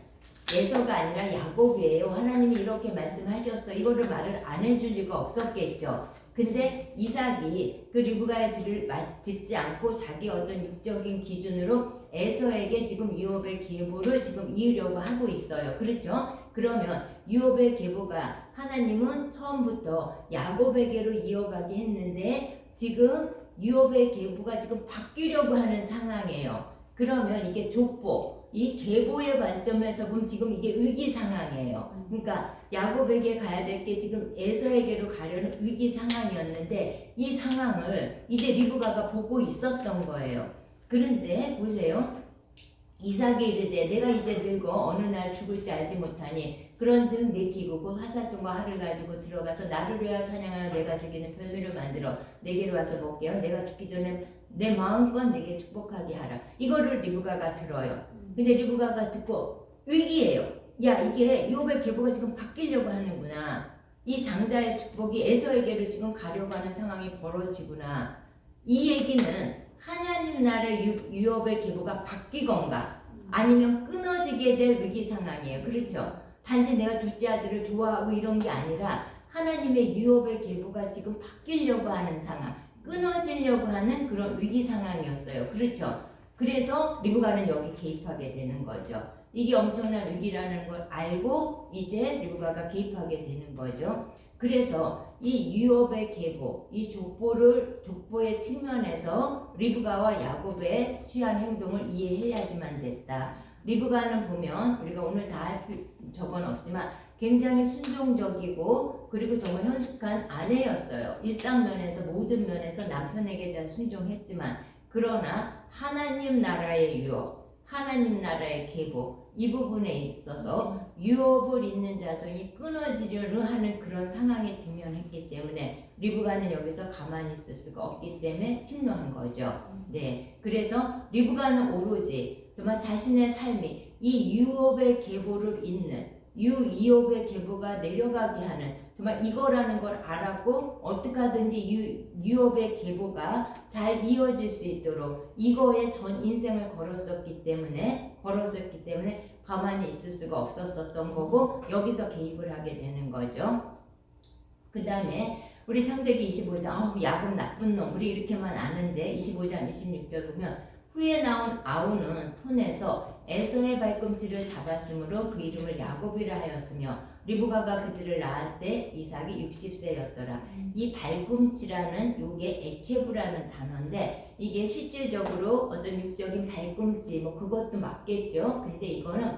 에서가 아니라 야곱이에요. 하나님이 이렇게 말씀하셨어. 이거를 말을 안 해줄 리가 없었겠죠. 근데 이삭이 그 리브가의 뒤를 듣지 않고 자기 어떤 육적인 기준으로 에서에게 지금 유업의 계보를 지금 이으려고 하고 있어요. 그렇죠? 그러면 유업의 계보가 하나님은 처음부터 야곱에게로 이어가게 했는데 지금 유업의 계보가 지금 바뀌려고 하는 상황이에요. 그러면 이게 족보, 이 계보의 관점에서 보면 지금 이게 위기 상황이에요. 그러니까 야곱에게 가야 될 게 지금 에서에게로 가려는 위기 상황이었는데 이 상황을 이제 리브가가 보고 있었던 거예요. 그런데 보세요. 이삭이 이르되 내가 이제 늙어 어느 날 죽을지 알지 못하니 그런즉 내 기구고 화살통과 활을 가지고 들어가서 나를 위하여 사냥하여 내가 죽이는 별미를 만들어 내게로 와서 먹게요. 내가 죽기 전에 내 마음껏 내게 축복하게 하라. 이거를 리브가가 들어요. 근데 리브가가 듣고 위기예요. 야, 이게 유업의 계보가 지금 바뀌려고 하는구나. 이 장자의 축복이 에서에게로 지금 가려고 하는 상황이 벌어지구나. 이 얘기는 하나님 나라의 유업의 계보가 바뀌건가 아니면 끊어지게 될 위기 상황이에요. 그렇죠? 단지 내가 둘째 아들을 좋아하고 이런 게 아니라 하나님의 유업의 계보가 지금 바뀌려고 하는 상황, 끊어지려고 하는 그런 위기 상황이었어요. 그렇죠? 그래서 리브가는 여기 개입하게 되는 거죠. 이게 엄청난 위기라는 걸 알고 이제 리브가가 개입하게 되는 거죠. 그래서 이 유업의 계보, 이 족보의 측면에서 리브가와 야곱의 취한 행동을 이해해야지만 됐다. 리브가는 보면 우리가 오늘 다 할 적은 없지만 굉장히 순종적이고 그리고 정말 현숙한 아내였어요. 일상면에서 모든 면에서 남편에게 잘 순종했지만 그러나 하나님 나라의 유업, 하나님 나라의 계보 이 부분에 있어서 유업을 잇는 자손이 끊어지려는 하는 그런 상황에 직면했기 때문에 리브가는 여기서 가만히 있을 수가 없기 때문에 침노한 거죠. 네, 그래서 리브가는 오로지 정말 자신의 삶이 이 유업의 계보를 잇는 이업의 계보가 내려가게 하는 정말 이거라는 걸 알았고 어떻게 하든지 유업의 계보가 잘 이어질 수 있도록 이거에 전 인생을 걸었었기 때문에 가만히 있을 수가 없었던 거고 여기서 개입을 하게 되는 거죠. 그 다음에 우리 창세기 25장 야곱 나쁜 놈 우리 이렇게만 아는데 25장 26절 보면 후에 나온 아우는 손에서 에서의 발꿈치를 잡았으므로 그 이름을 야곱이라 하였으며 리브가가 그들을 낳을 때 이삭이 60세였더라. 이 발꿈치라는 요게 에케브라는 단어인데 이게 실질적으로 어떤 육적인 발꿈치 뭐 그것도 맞겠죠. 근데 이거는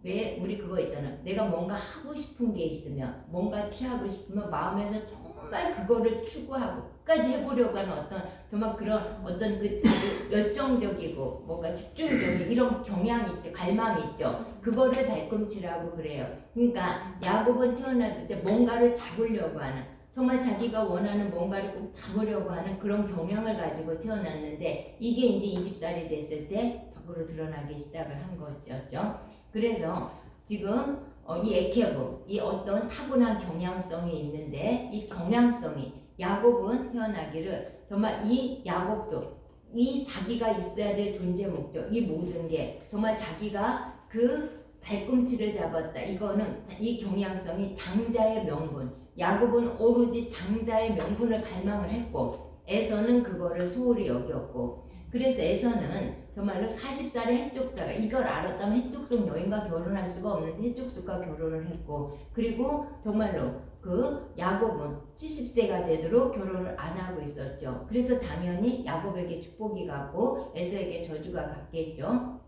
왜 우리 그거 있잖아. 내가 뭔가 하고 싶은 게 있으면 뭔가 취하고 싶으면 마음에서 정말 그거를 추구하고 끝까지 해보려고 하는 어떤 정말 그런 어떤 그 열정적이고 뭔가 집중적인 이런 경향이 있죠. 갈망이 있죠. 그거를 발꿈치라고 그래요. 그러니까 야곱은 태어날 때 뭔가를 잡으려고 하는 정말 자기가 원하는 뭔가를 꼭 잡으려고 하는 그런 경향을 가지고 태어났는데 이게 이제 20살이 됐을 때 밖으로 드러나기 시작을 한 거죠. 그래서 지금 이 에케브, 이 어떤 타고난 경향성이 있는데 이 경향성이 야곱은 태어나기를 정말 이 야곱도 이 자기가 있어야 될 존재 목적 이 모든 게 정말 자기가 그 발꿈치를 잡았다. 이거는 이 경향성이 장자의 명분 야곱은 오로지 장자의 명분을 갈망을 했고 에서는 그거를 소홀히 여겼고 그래서 에서는 정말로 40살의 해족자가 이걸 알았다면 해족속 여인과 결혼할 수가 없는데 해족속과 결혼을 했고 그리고 정말로 그 야곱은 70세가 되도록 결혼을 안 하고 있었죠. 그래서 당연히 야곱에게 축복이 갔고 에서에게 저주가 갔겠죠.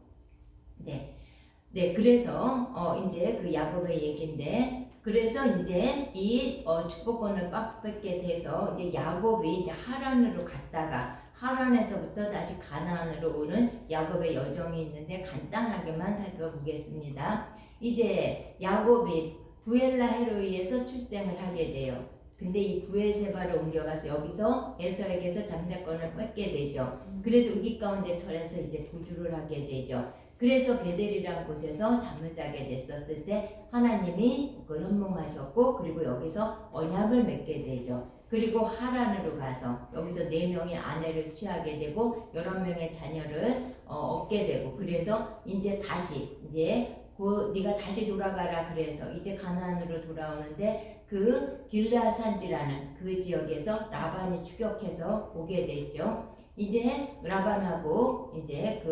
네, 그래서 이제 그 야곱의 얘기인데 그래서 이제 이 축복권을 뺏게 돼서 이제 야곱이 이제 하란으로 갔다가 하란에서부터 다시 가나안으로 오는 야곱의 여정이 있는데 간단하게만 살펴보겠습니다. 이제 야곱이 부엘라헤로이에서 출생을 하게 돼요. 근데 이 부엘세바로 옮겨가서 여기서 에서에게서 장자권을 뺏게 되죠. 그래서 위기 가운데 처해서 이제 도주를 하게 되죠. 그래서 베델이라는 곳에서 잠을 자게 됐었을 때 하나님이 그 현몽하셨고 그리고 여기서 언약을 맺게 되죠. 그리고 하란으로 가서 여기서 4명의 아내를 취하게 되고 11명의 자녀를 얻게 되고 그래서 이제 다시 네가 다시 돌아가라 그래서 이제 가나안으로 돌아오는데 그 길르앗산지라는 그 지역에서 라반이 추격해서 오게 됐죠. 이제 라반하고 이제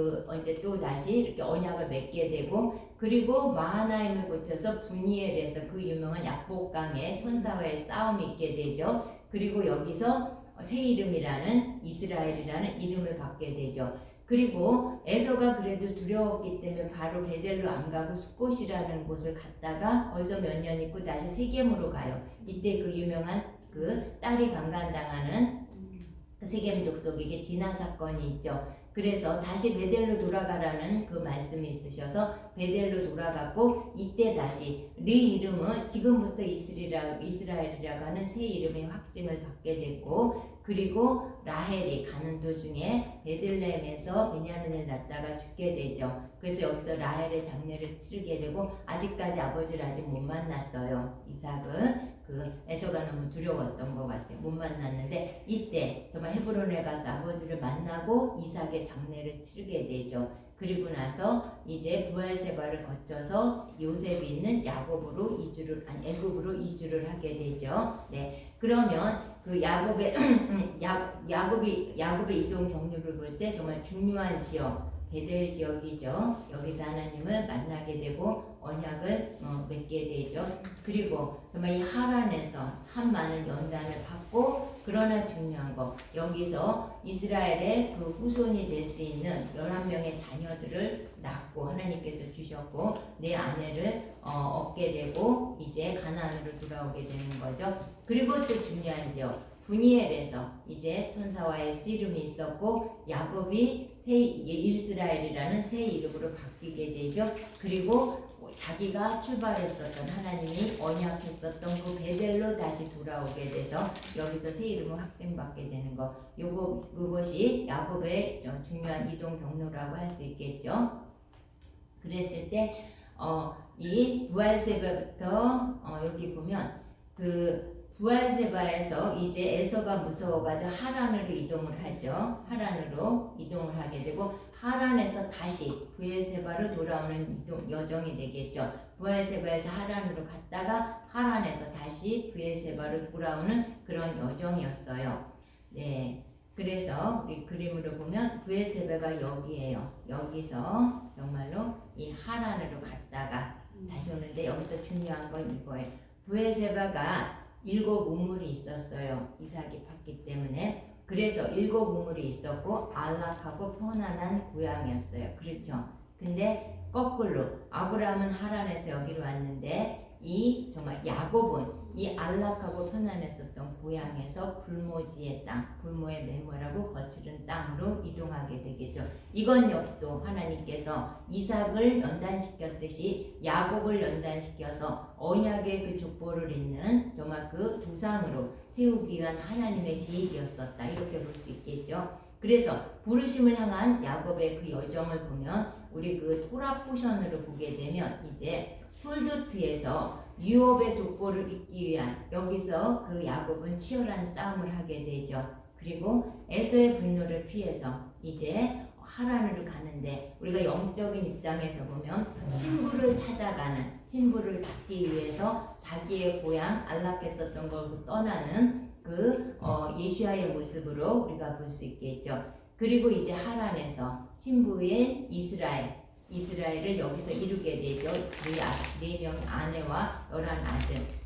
또 다시 이렇게 언약을 맺게 되고 그리고 마하나임을 거쳐서 분이엘에서 그 유명한 약복강의 천사와의 싸움이 있게 되죠. 그리고 여기서 새 이름이라는 이스라엘이라는 이름을 받게 되죠. 그리고 에서가 그래도 두려웠기 때문에 바로 베델로 안 가고 숫곳이라는 곳을 갔다가 어디서 몇 년 있고 다시 세겜으로 가요. 이때 그 유명한 그 딸이 강간당하는 그 세겜 족속에게 디나 사건이 있죠. 그래서 다시 베델로 돌아가라는 그 말씀이 있으셔서 베델로 돌아갔고 이때 다시 리 이름은 지금부터 이스라엘이라고 하는 새 이름의 확증을 받게 됐고 그리고 라헬이 가는 도중에 베들레헴에서 베냐민을 낳다가 죽게 되죠. 그래서 여기서 라헬의 장례를 치르게 되고 아직까지 아버지를 아직 못 만났어요. 이삭은 에서가 너무 두려웠던 것 같아요. 못 만났는데 이때 정말 헤브론에 가서 아버지를 만나고 이삭의 장례를 치르게 되죠. 그리고 나서 이제 부엘세바를 거쳐서 요셉이 있는 애굽으로 이주를 하게 되죠. 네, 그러면 그 야곱의 이동 경로를 볼 때 정말 중요한 지역 베델 지역이죠. 여기서 하나님을 만나게 되고 언약을 맺게 되죠. 그리고 정말 이 하란에서 참 많은 연단을 받고, 그러나 중요한 거, 여기서 이스라엘의 그 후손이 될 수 있는 11명의 자녀들을 낳고 하나님께서 주셨고, 내 아내를 얻게 되고 이제 가나안으로 돌아오게 되는 거죠. 그리고 또 중요한 지역, 분이엘에서 이제 천사와의 씨름이 있었고, 야곱이 이스라엘이라는 새 이름으로 바뀌게 되죠. 그리고 자기가 출발했었던, 하나님이 언약했었던 그 베델로 다시 돌아오게 돼서 여기서 새 이름을 확증받게 되는 거, 그것이 야곱의 중요한 이동 경로라고 할 수 있겠죠. 그랬을 때 이 부알세바부터 여기 보면 그 부알세바에서 이제 에서가 무서워가지고 하란으로 이동을 하죠. 하란으로 이동을 하게 되고, 하란에서 다시 부엘세바로 돌아오는 여정이 되겠죠. 부엘세바에서 하란으로 갔다가 하란에서 다시 부엘세바로 돌아오는 그런 여정이었어요. 네, 그래서 우리 그림으로 보면 부엘세바가 여기에요. 여기서 정말로 이 하란으로 갔다가 다시 오는데, 여기서 중요한 건 이거예요. 부엘세바가 7 우물이 있었어요. 이삭이 봤기 때문에. 그래서 7 우물이 있었고 안락하고 편안한 고향이었어요. 그렇죠. 근데 거꾸로 아브라함은 하란에서 여기로 왔는데, 이 정말 야곱은 이 안락하고 편안했었던 고향에서 불모지의 땅, 불모의 메모라고 거칠은 땅으로 이동하게 되겠죠. 이건 역시 또 하나님께서 이삭을 연단시켰듯이 야곱을 연단시켜서 언약의 그 족보를 잇는 정말 그 조상으로 세우기 위한 하나님의 계획이었었다, 이렇게 볼 수 있겠죠. 그래서 부르심을 향한 야곱의 그 여정을 보면, 우리 그 토라 포션으로 보게 되면 이제 톨도트에서 유업의 족보를 잇기 위한, 여기서 그 야곱은 치열한 싸움을 하게 되죠. 그리고 에서의 분노를 피해서 이제 하란으로 가는데, 우리가 영적인 입장에서 보면 신부를 찾아가는, 신부를 찾기 위해서 자기의 고향 안락했었던 걸 떠나는 그 예수야의 모습으로 우리가 볼 수 있겠죠. 그리고 이제 하란에서 신부인 이스라엘을 여기서 이루게 되죠. 4명의 아내와 11아들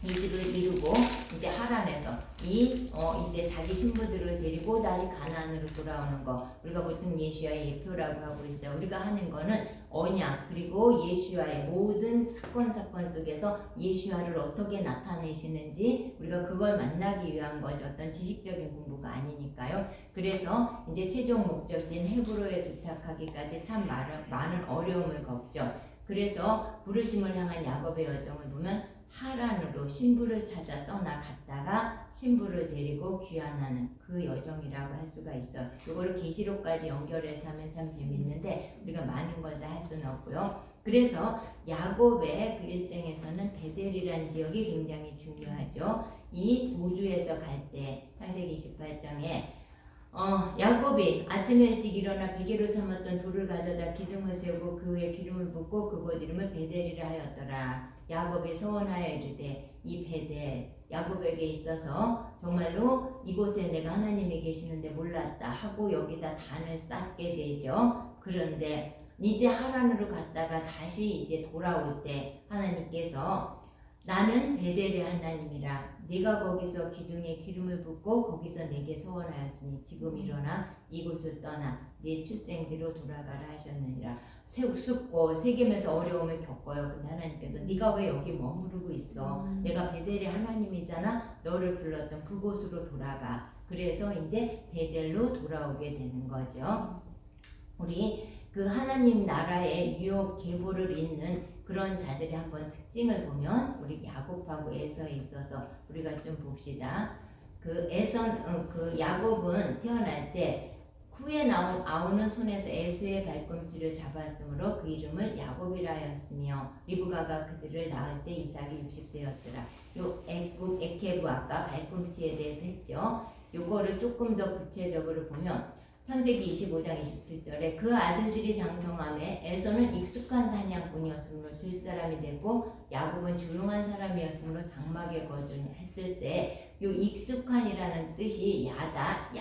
이들을 이루고, 이제 하란에서 이제 자기 신부들을 데리고 다시 가나안으로 돌아오는 거, 우리가 보통 예수야의 예표라고 하고 있어요. 우리가 하는 거는 언약, 그리고 예수야의 모든 사건 속에서 예수야를 어떻게 나타내시는지 우리가 그걸 만나기 위한 거죠. 어떤 지식적인 공부가 아니니까요. 그래서 이제 최종 목적지인 헤브로에 도착하기까지 참 많은 어려움을 겪죠. 그래서 부르심을 향한 야곱의 여정을 보면 하란으로 신부를 찾아 떠나갔다가 신부를 데리고 귀환하는 그 여정이라고 할 수가 있어요. 이거를 계시록까지 연결해서 하면 참 재밌는데 우리가 많은 걸 다 할 수는 없고요. 그래서 야곱의 그 일생에서는 베델이라는 지역이 굉장히 중요하죠. 이 도주에서 갈 때 창세기 28장에 야곱이 아침에 일찍 일어나 베개로 삼았던 돌을 가져다 기둥을 세우고 그 위에 기름을 붓고 그곳 이름을 베델이라 하였더라. 야곱이 소원하여 이르되 이 베델, 야곱에게 있어서 정말로 이곳에 내가 하나님이 계시는데 몰랐다 하고 여기다 단을 쌓게 되죠. 그런데 이제 하란으로 갔다가 다시 이제 돌아올 때 하나님께서 나는 베델의 하나님이라. 네가 거기서 기둥에 기름을 붓고 거기서 내게 소원하였으니 지금 일어나 이곳을 떠나 네 출생지로 돌아가라 하셨느니라. 숫고 세겜에서 어려움을 겪어요. 근데 하나님께서 네가 왜 여기 머무르고 있어? 내가 베델의 하나님이잖아. 너를 불렀던 그곳으로 돌아가. 그래서 이제 베델로 돌아오게 되는 거죠. 우리 그 하나님 나라의 유업 계보를 잇는 그런 자들의 한번 특징을 보면 우리 야곱하고 에서에 있어서 우리가 좀 봅시다. 그 야곱은 태어날 때 후에 나온 아우는 손에서 에서의 발꿈치를 잡았으므로 그 이름을 야곱이라 하였으며 리브가가 그들을 낳을 때 이삭이 60세였더라. 요 에케브 아까 발꿈치에 대해서 했죠. 요거를 조금 더 구체적으로 보면 창세기 25장 27절에 그 아들들이 장성함에 에서는 익숙한 사냥꾼이었으므로 뒷사람이 되고 야곱은 조용한 사람이었으므로 장막에 거주했을 때 요 익숙한이라는 뜻이 야다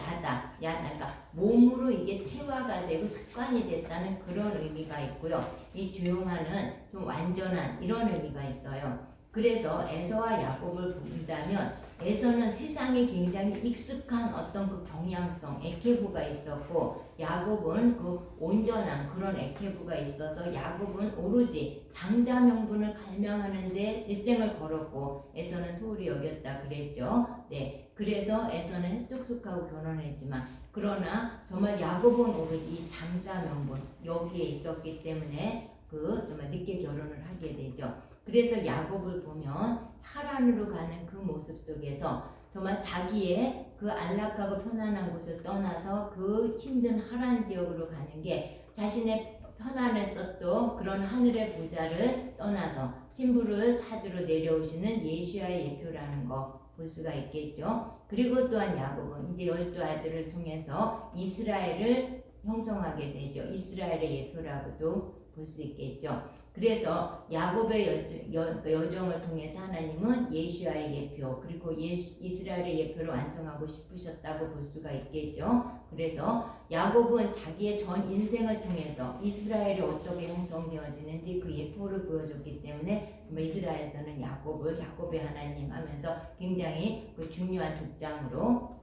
그러니까 몸으로 이게 체화가 되고 습관이 됐다는 그런 의미가 있고요. 이 조용한은 좀 완전한 이런 의미가 있어요. 그래서 에서와 야곱을 본다면 에서는 세상에 굉장히 익숙한 어떤 그 경향성, 에케부가 있었고 야곱은 그 온전한 그런 에케부가 있어서 야곱은 오로지 장자 명분을 갈망하는데 일생을 걸었고 에서는 소홀히 여겼다 그랬죠. 네, 그래서 에서는 햇쑥쑥하고 결혼했지만 그러나 정말 야곱은 오로지 이 장자 명분 여기에 있었기 때문에 그 정말 늦게 결혼을 하게 되죠. 그래서 야곱을 보면 하란으로 가는 그 모습 속에서 정말 자기의 그 안락하고 편안한 곳을 떠나서 그 힘든 하란 지역으로 가는 게 자신의 편안했었던 그런 하늘의 보좌를 떠나서 신부를 찾으러 내려오시는 예수야의 예표라는 거 볼 수가 있겠죠. 그리고 또한 야곱은 이제 12아들을 통해서 이스라엘을 형성하게 되죠. 이스라엘의 예표라고도 볼 수 있겠죠. 그래서 야곱의 여정을 통해서 하나님은 예수야의 예표 그리고 이스라엘의 예표를 완성하고 싶으셨다고 볼 수가 있겠죠. 그래서 야곱은 자기의 전 인생을 통해서 이스라엘이 어떻게 형성되어지는지 그 예표를 보여줬기 때문에 이스라엘에서는 야곱의 하나님 하면서 굉장히 그 중요한 족장으로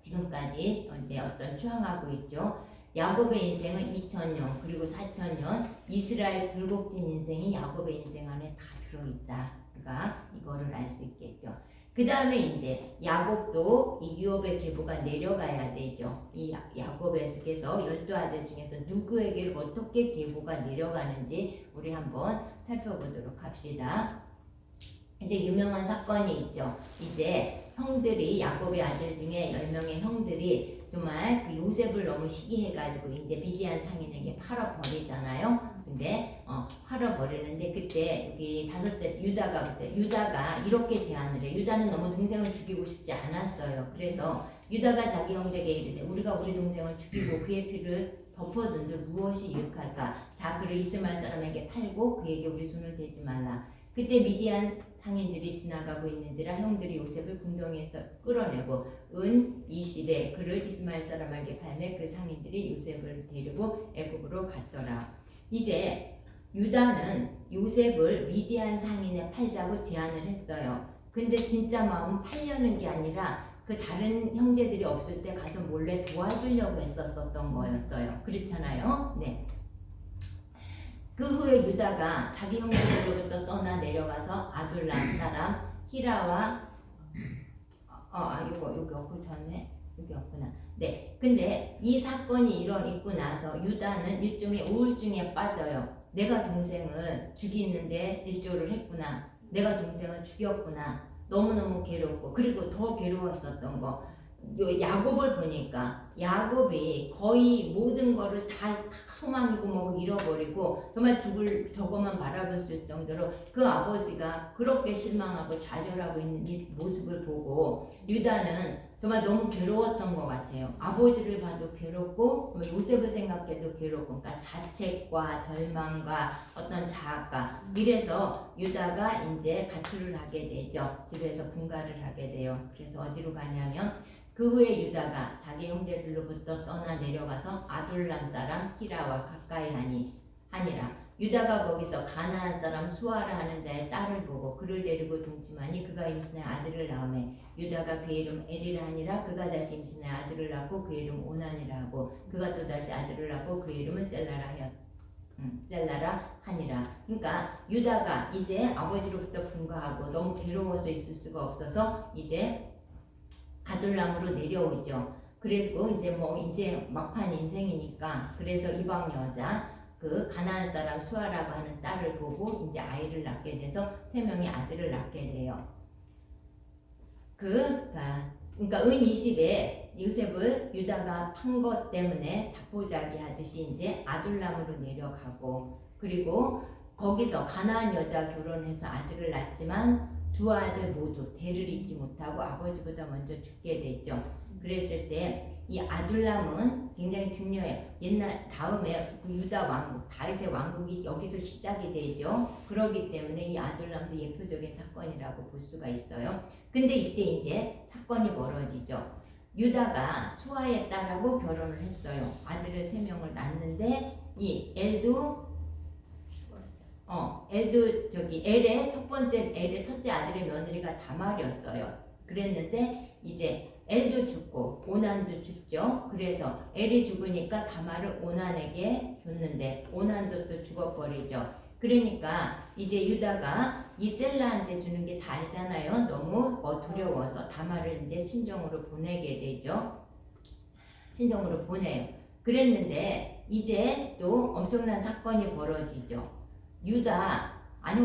지금까지 이제 추앙하고 있죠. 야곱의 인생은 2000년 그리고 4000년 이스라엘 굴곡진 인생이 야곱의 인생 안에 다 들어있다. 우리가 이거를 알 수 있겠죠. 그 다음에 이제 야곱도 이 유업의 계보가 내려가야 되죠. 이 야곱에서 12아들 중에서 누구에게 어떻게 계보가 내려가는지 우리 한번 살펴보도록 합시다. 이제 유명한 사건이 있죠. 이제 형들이 야곱의 아들 중에 10명의 형들이 정말 그 요셉을 너무 시기해가지고 이제 미디안 상인에게 팔아버리잖아요. 근데 팔아버리는데 그때 여기 5대 유다가 이렇게 제안을 해. 유다는 너무 동생을 죽이고 싶지 않았어요. 그래서 유다가 자기 형제에게 이르되 우리가 우리 동생을 죽이고 그의 피를 덮어둔들 무엇이 유익할까? 자 그를 이스마엘 사람에게 팔고 그에게 우리 손을 대지 말라. 그때 미디안 상인들이 지나가고 있는지라 형들이 요셉을 궁덩이에서 끌어내고 은 20에 그를 이스마엘 사람에게 팔매 그 상인들이 요셉을 데리고 애굽으로 갔더라. 이제 유다는 요셉을 미디안 상인에 팔자고 제안을 했어요. 근데 진짜 마음은 팔려는 게 아니라 그 다른 형제들이 없을 때 가서 몰래 도와주려고 했었던 거였어요. 그렇잖아요. 네. 그 후에 유다가 자기 형제들로부터 떠나 내려가서 아둘람 사람 히라와 여기 없고 전에 여기 없구나. 네. 근데 이 사건이 있고 나서 유다는 일종의 우울증에 빠져요. 내가 동생을 죽이는데 일조를 했구나. 내가 동생을 죽였구나. 너무너무 괴롭고 그리고 더 괴로웠었던 거. 야곱을 보니까 야곱이 거의 모든 거를 다 소망이고 뭐 잃어버리고 정말 죽을 저것만 바라봤을 정도로 그 아버지가 그렇게 실망하고 좌절하고 있는 이 모습을 보고 유다는 정말 너무 괴로웠던 것 같아요. 아버지를 봐도 괴롭고 요셉을 생각해도 괴롭고 그러니까 자책과 절망과 어떤 자학과 이래서 유다가 이제 가출을 하게 되죠. 집에서 분가를 하게 돼요. 그래서 어디로 가냐면 그 후에 유다가 자기 형제들로부터 떠나 내려가서 아둘람 사람 히라와 가까이 하니라. 유다가 거기서 가나안 사람 수아라 하는 자의 딸을 보고 그를 데리고 동침하니 그가 임신해 아들을 낳으매 유다가 그의 이름 에리라 하니라. 그가 다시 임신해 아들을 낳고 그의 이름 오난이라 하고 그가 또 다시 아들을 낳고 그의 이름을 셀라라 하니라. 그러니까 유다가 이제 아버지로부터 분가하고 너무 괴로워서 있을 수가 없어서 이제 아둘람으로 내려오죠. 그래서 이제 막판 인생이니까 그래서 이방 여자 그 가나안 사람 수아라고 하는 딸을 보고 이제 아이를 낳게 돼서 3명의 아들을 낳게 돼요. 그러니까 은 20에 요셉을 유다가 판 것 때문에 자포자기 하듯이 이제 아둘람으로 내려가고 그리고 거기서 가나안 여자 결혼해서 아들을 낳지만 두 아들 모두 대를 잇지 못하고 아버지보다 먼저 죽게 됐죠. 그랬을 때 이 아둘람은 굉장히 중요해요. 옛날 다음에 그 유다 왕국, 다윗의 왕국이 여기서 시작이 되죠. 그렇기 때문에 이 아둘람도 예표적인 사건이라고 볼 수가 있어요. 근데 이때 이제 사건이 벌어지죠. 유다가 수아의 딸하고 결혼을 했어요. 아들을 3명을 낳는데 이 엘의 첫째 아들의 며느리가 다말이었어요. 그랬는데 이제 엘도 죽고 오난도 죽죠. 그래서 엘이 죽으니까 다말을 오난에게 줬는데 오난도 또 죽어버리죠. 그러니까 이제 유다가 이 셀라한테 주는 게 다 알잖아요. 너무 두려워서 다말을 이제 친정으로 보내게 되죠. 친정으로 보내요. 그랬는데 이제 또 엄청난 사건이 벌어지죠.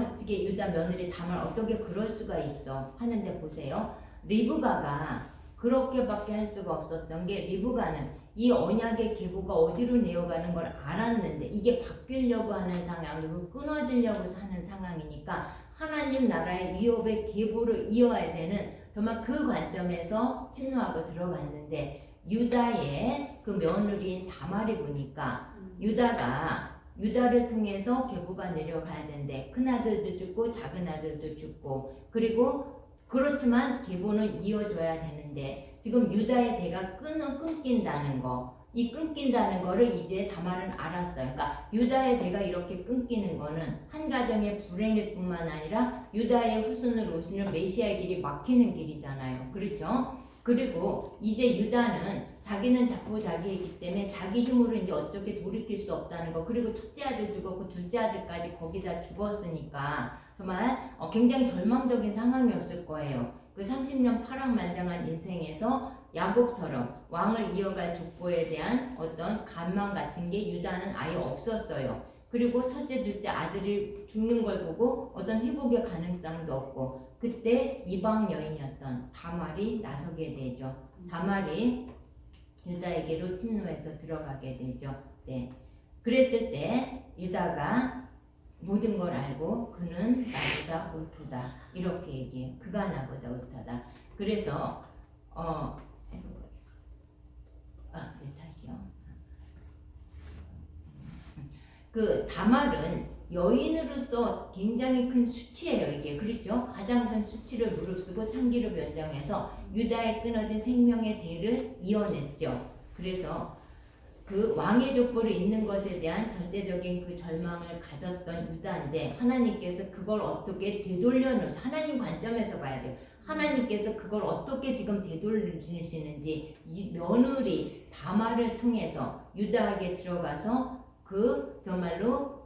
어떻게 유다 며느리 다말 어떻게 그럴 수가 있어 하는데 보세요. 리브가가 그렇게밖에 할 수가 없었던 게 리브가는 이 언약의 계보가 어디로 내어가는 걸 알았는데 이게 바뀌려고 하는 상황이고 끊어지려고 하는 상황이니까 하나님 나라의 위협의 계보를 이어야 되는 정말 그 관점에서 침노하고 들어갔는데 유다의 그 며느리인 다말이 보니까 유다를 통해서 계보가 내려가야 되는데 큰아들도 죽고 작은아들도 죽고 그리고 그렇지만 계보는 이어져야 되는데 지금 유다의 대가 끊긴다는 거, 이 끊긴다는 거를 이제 다말은 알았어요. 그러니까 유다의 대가 이렇게 끊기는 거는 한 가정의 불행일 뿐만 아니라 유다의 후손으로 오시는 메시아의 길이 막히는 길이잖아요. 그렇죠? 그리고 이제 유다는 자기는 자기이기 때문에 자기 힘으로 이제 어떻게 돌이킬 수 없다는 거, 그리고 첫째 아들 죽었고 둘째 아들까지 거기다 죽었으니까 정말 굉장히 절망적인 상황이었을 거예요. 그 30년 파랑만장한 인생에서 야곱처럼 왕을 이어갈 족보에 대한 어떤 간망 같은 게 유다는 아예 없었어요. 그리고 첫째, 둘째 아들이 죽는 걸 보고 어떤 회복의 가능성도 없고 그때 이방 여인이었던 다말이 나서게 되죠. 다말이 유다에게로 침노해서 들어가게 되죠. 네. 그랬을 때 유다가 모든 걸 알고 그는 나보다 옳도다 이렇게 얘기해요. 그가 나보다 옳다다. 그래서 다시요. 그 다말은 여인으로서 굉장히 큰 수치예요. 이게 그렇죠? 가장 큰 수치를 무릅쓰고 창기를 변장해서 유다의 끊어진 생명의 대를 이어냈죠. 그래서 그 왕의 족보를 잇는 것에 대한 절대적인 그 절망을 가졌던 유다인데 하나님께서 그걸 어떻게 되돌려놓은 하나님 관점에서 봐야 돼요. 하나님께서 그걸 어떻게 지금 되돌리시는지 이 며느리 다말을 통해서 유다에게 들어가서 그 정말로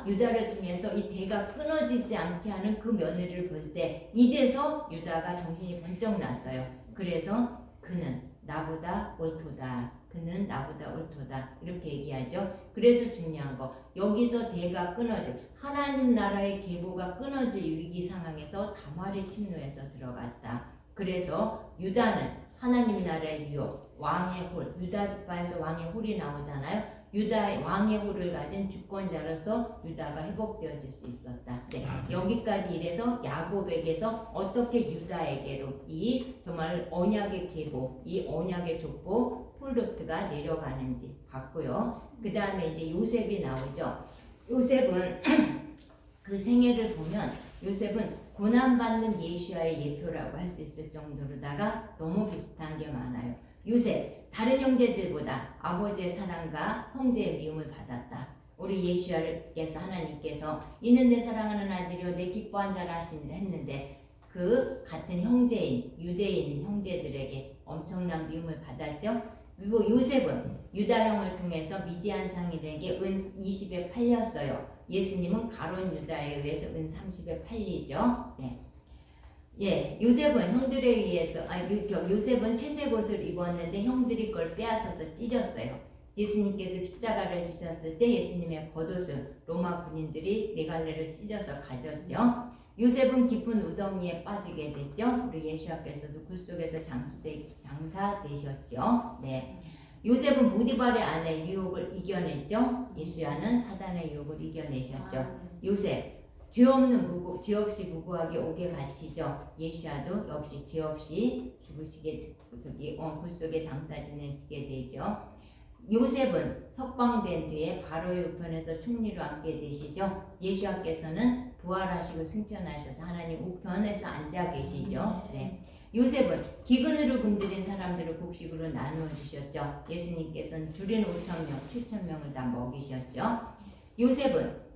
유다를 통해서 이 대가 끊어지지 않게 하는 그 며느리를 볼 때 이제서 유다가 정신이 번쩍 났어요. 그래서 그는 나보다 옳도다. 그는 나보다 옳도다. 이렇게 얘기하죠. 그래서 중요한 거 여기서 대가 끊어질 하나님 나라의 계보가 끊어질 위기 상황에서 다말이 침노해서 들어갔다. 그래서 유다는 하나님 나라의 유업 왕의 홀 유다 지파에서 왕의 홀이 나오잖아요. 유다의 왕의 홀을 가진 주권자로서 유다가 회복되어질 수 있었다. 네, 여기까지 이래서 야곱에게서 어떻게 유다에게로 이 정말 언약의 계보, 이 언약의 족보 폴로트가 내려가는지 봤고요. 그 다음에 이제 요셉이 나오죠. 요셉은 그 생애를 보면 요셉은 고난받는 예수야의 예표라고 할 수 있을 정도로다가 너무 비슷한 게 많아요. 요셉 다른 형제들보다 아버지의 사랑과 형제의 미움을 받았다. 우리 예수야께서 하나님께서 이는 내 사랑하는 아들이요 내 기뻐한 자라 하시니라 했는데 그 같은 형제인 유대인 형제들에게 엄청난 미움을 받았죠. 그리고 요셉은 유다형을 통해서 미디안 상이 된 게 은 20에 팔렸어요. 예수님은 가론 유다에 의해서 은 30에 팔리죠. 네. 예, 요셉은 형들에 의해서 요셉은 채색 옷을 입었는데 형들이 그걸 빼앗아서 찢었어요. 예수님께서 십자가를 지셨을 때 예수님의 겉옷을 로마 군인들이 네 갈래로 찢어서 가졌죠. 요셉은 깊은 우덩이에 빠지게 됐죠. 우리 예수님께서도 굴 속에서 장사되셨죠. 네. 요셉은 보디발의 아내 유혹을 이겨냈죠. 예수야는 사단의 유혹을 이겨내셨죠. 요셉 죄 없는 무고, 죄 없이 무고하게 옥에 갇히죠. 예수야도 역시 죄 없이 죽으시게 불 속에 장사 지내시게 되죠. 요셉은 석방된 뒤에 바로의 우편에서 총리로 앉게 되시죠. 예수와께서는 부활하시고 승천하셔서 하나님 우편에서 앉아 계시죠. 네. 요셉은 기근으로 굶주린 사람들을 곡식으로 나누어 주셨죠. 예수님께서는 줄인 5,000명, 7,000명을 다 먹이셨죠. 요셉은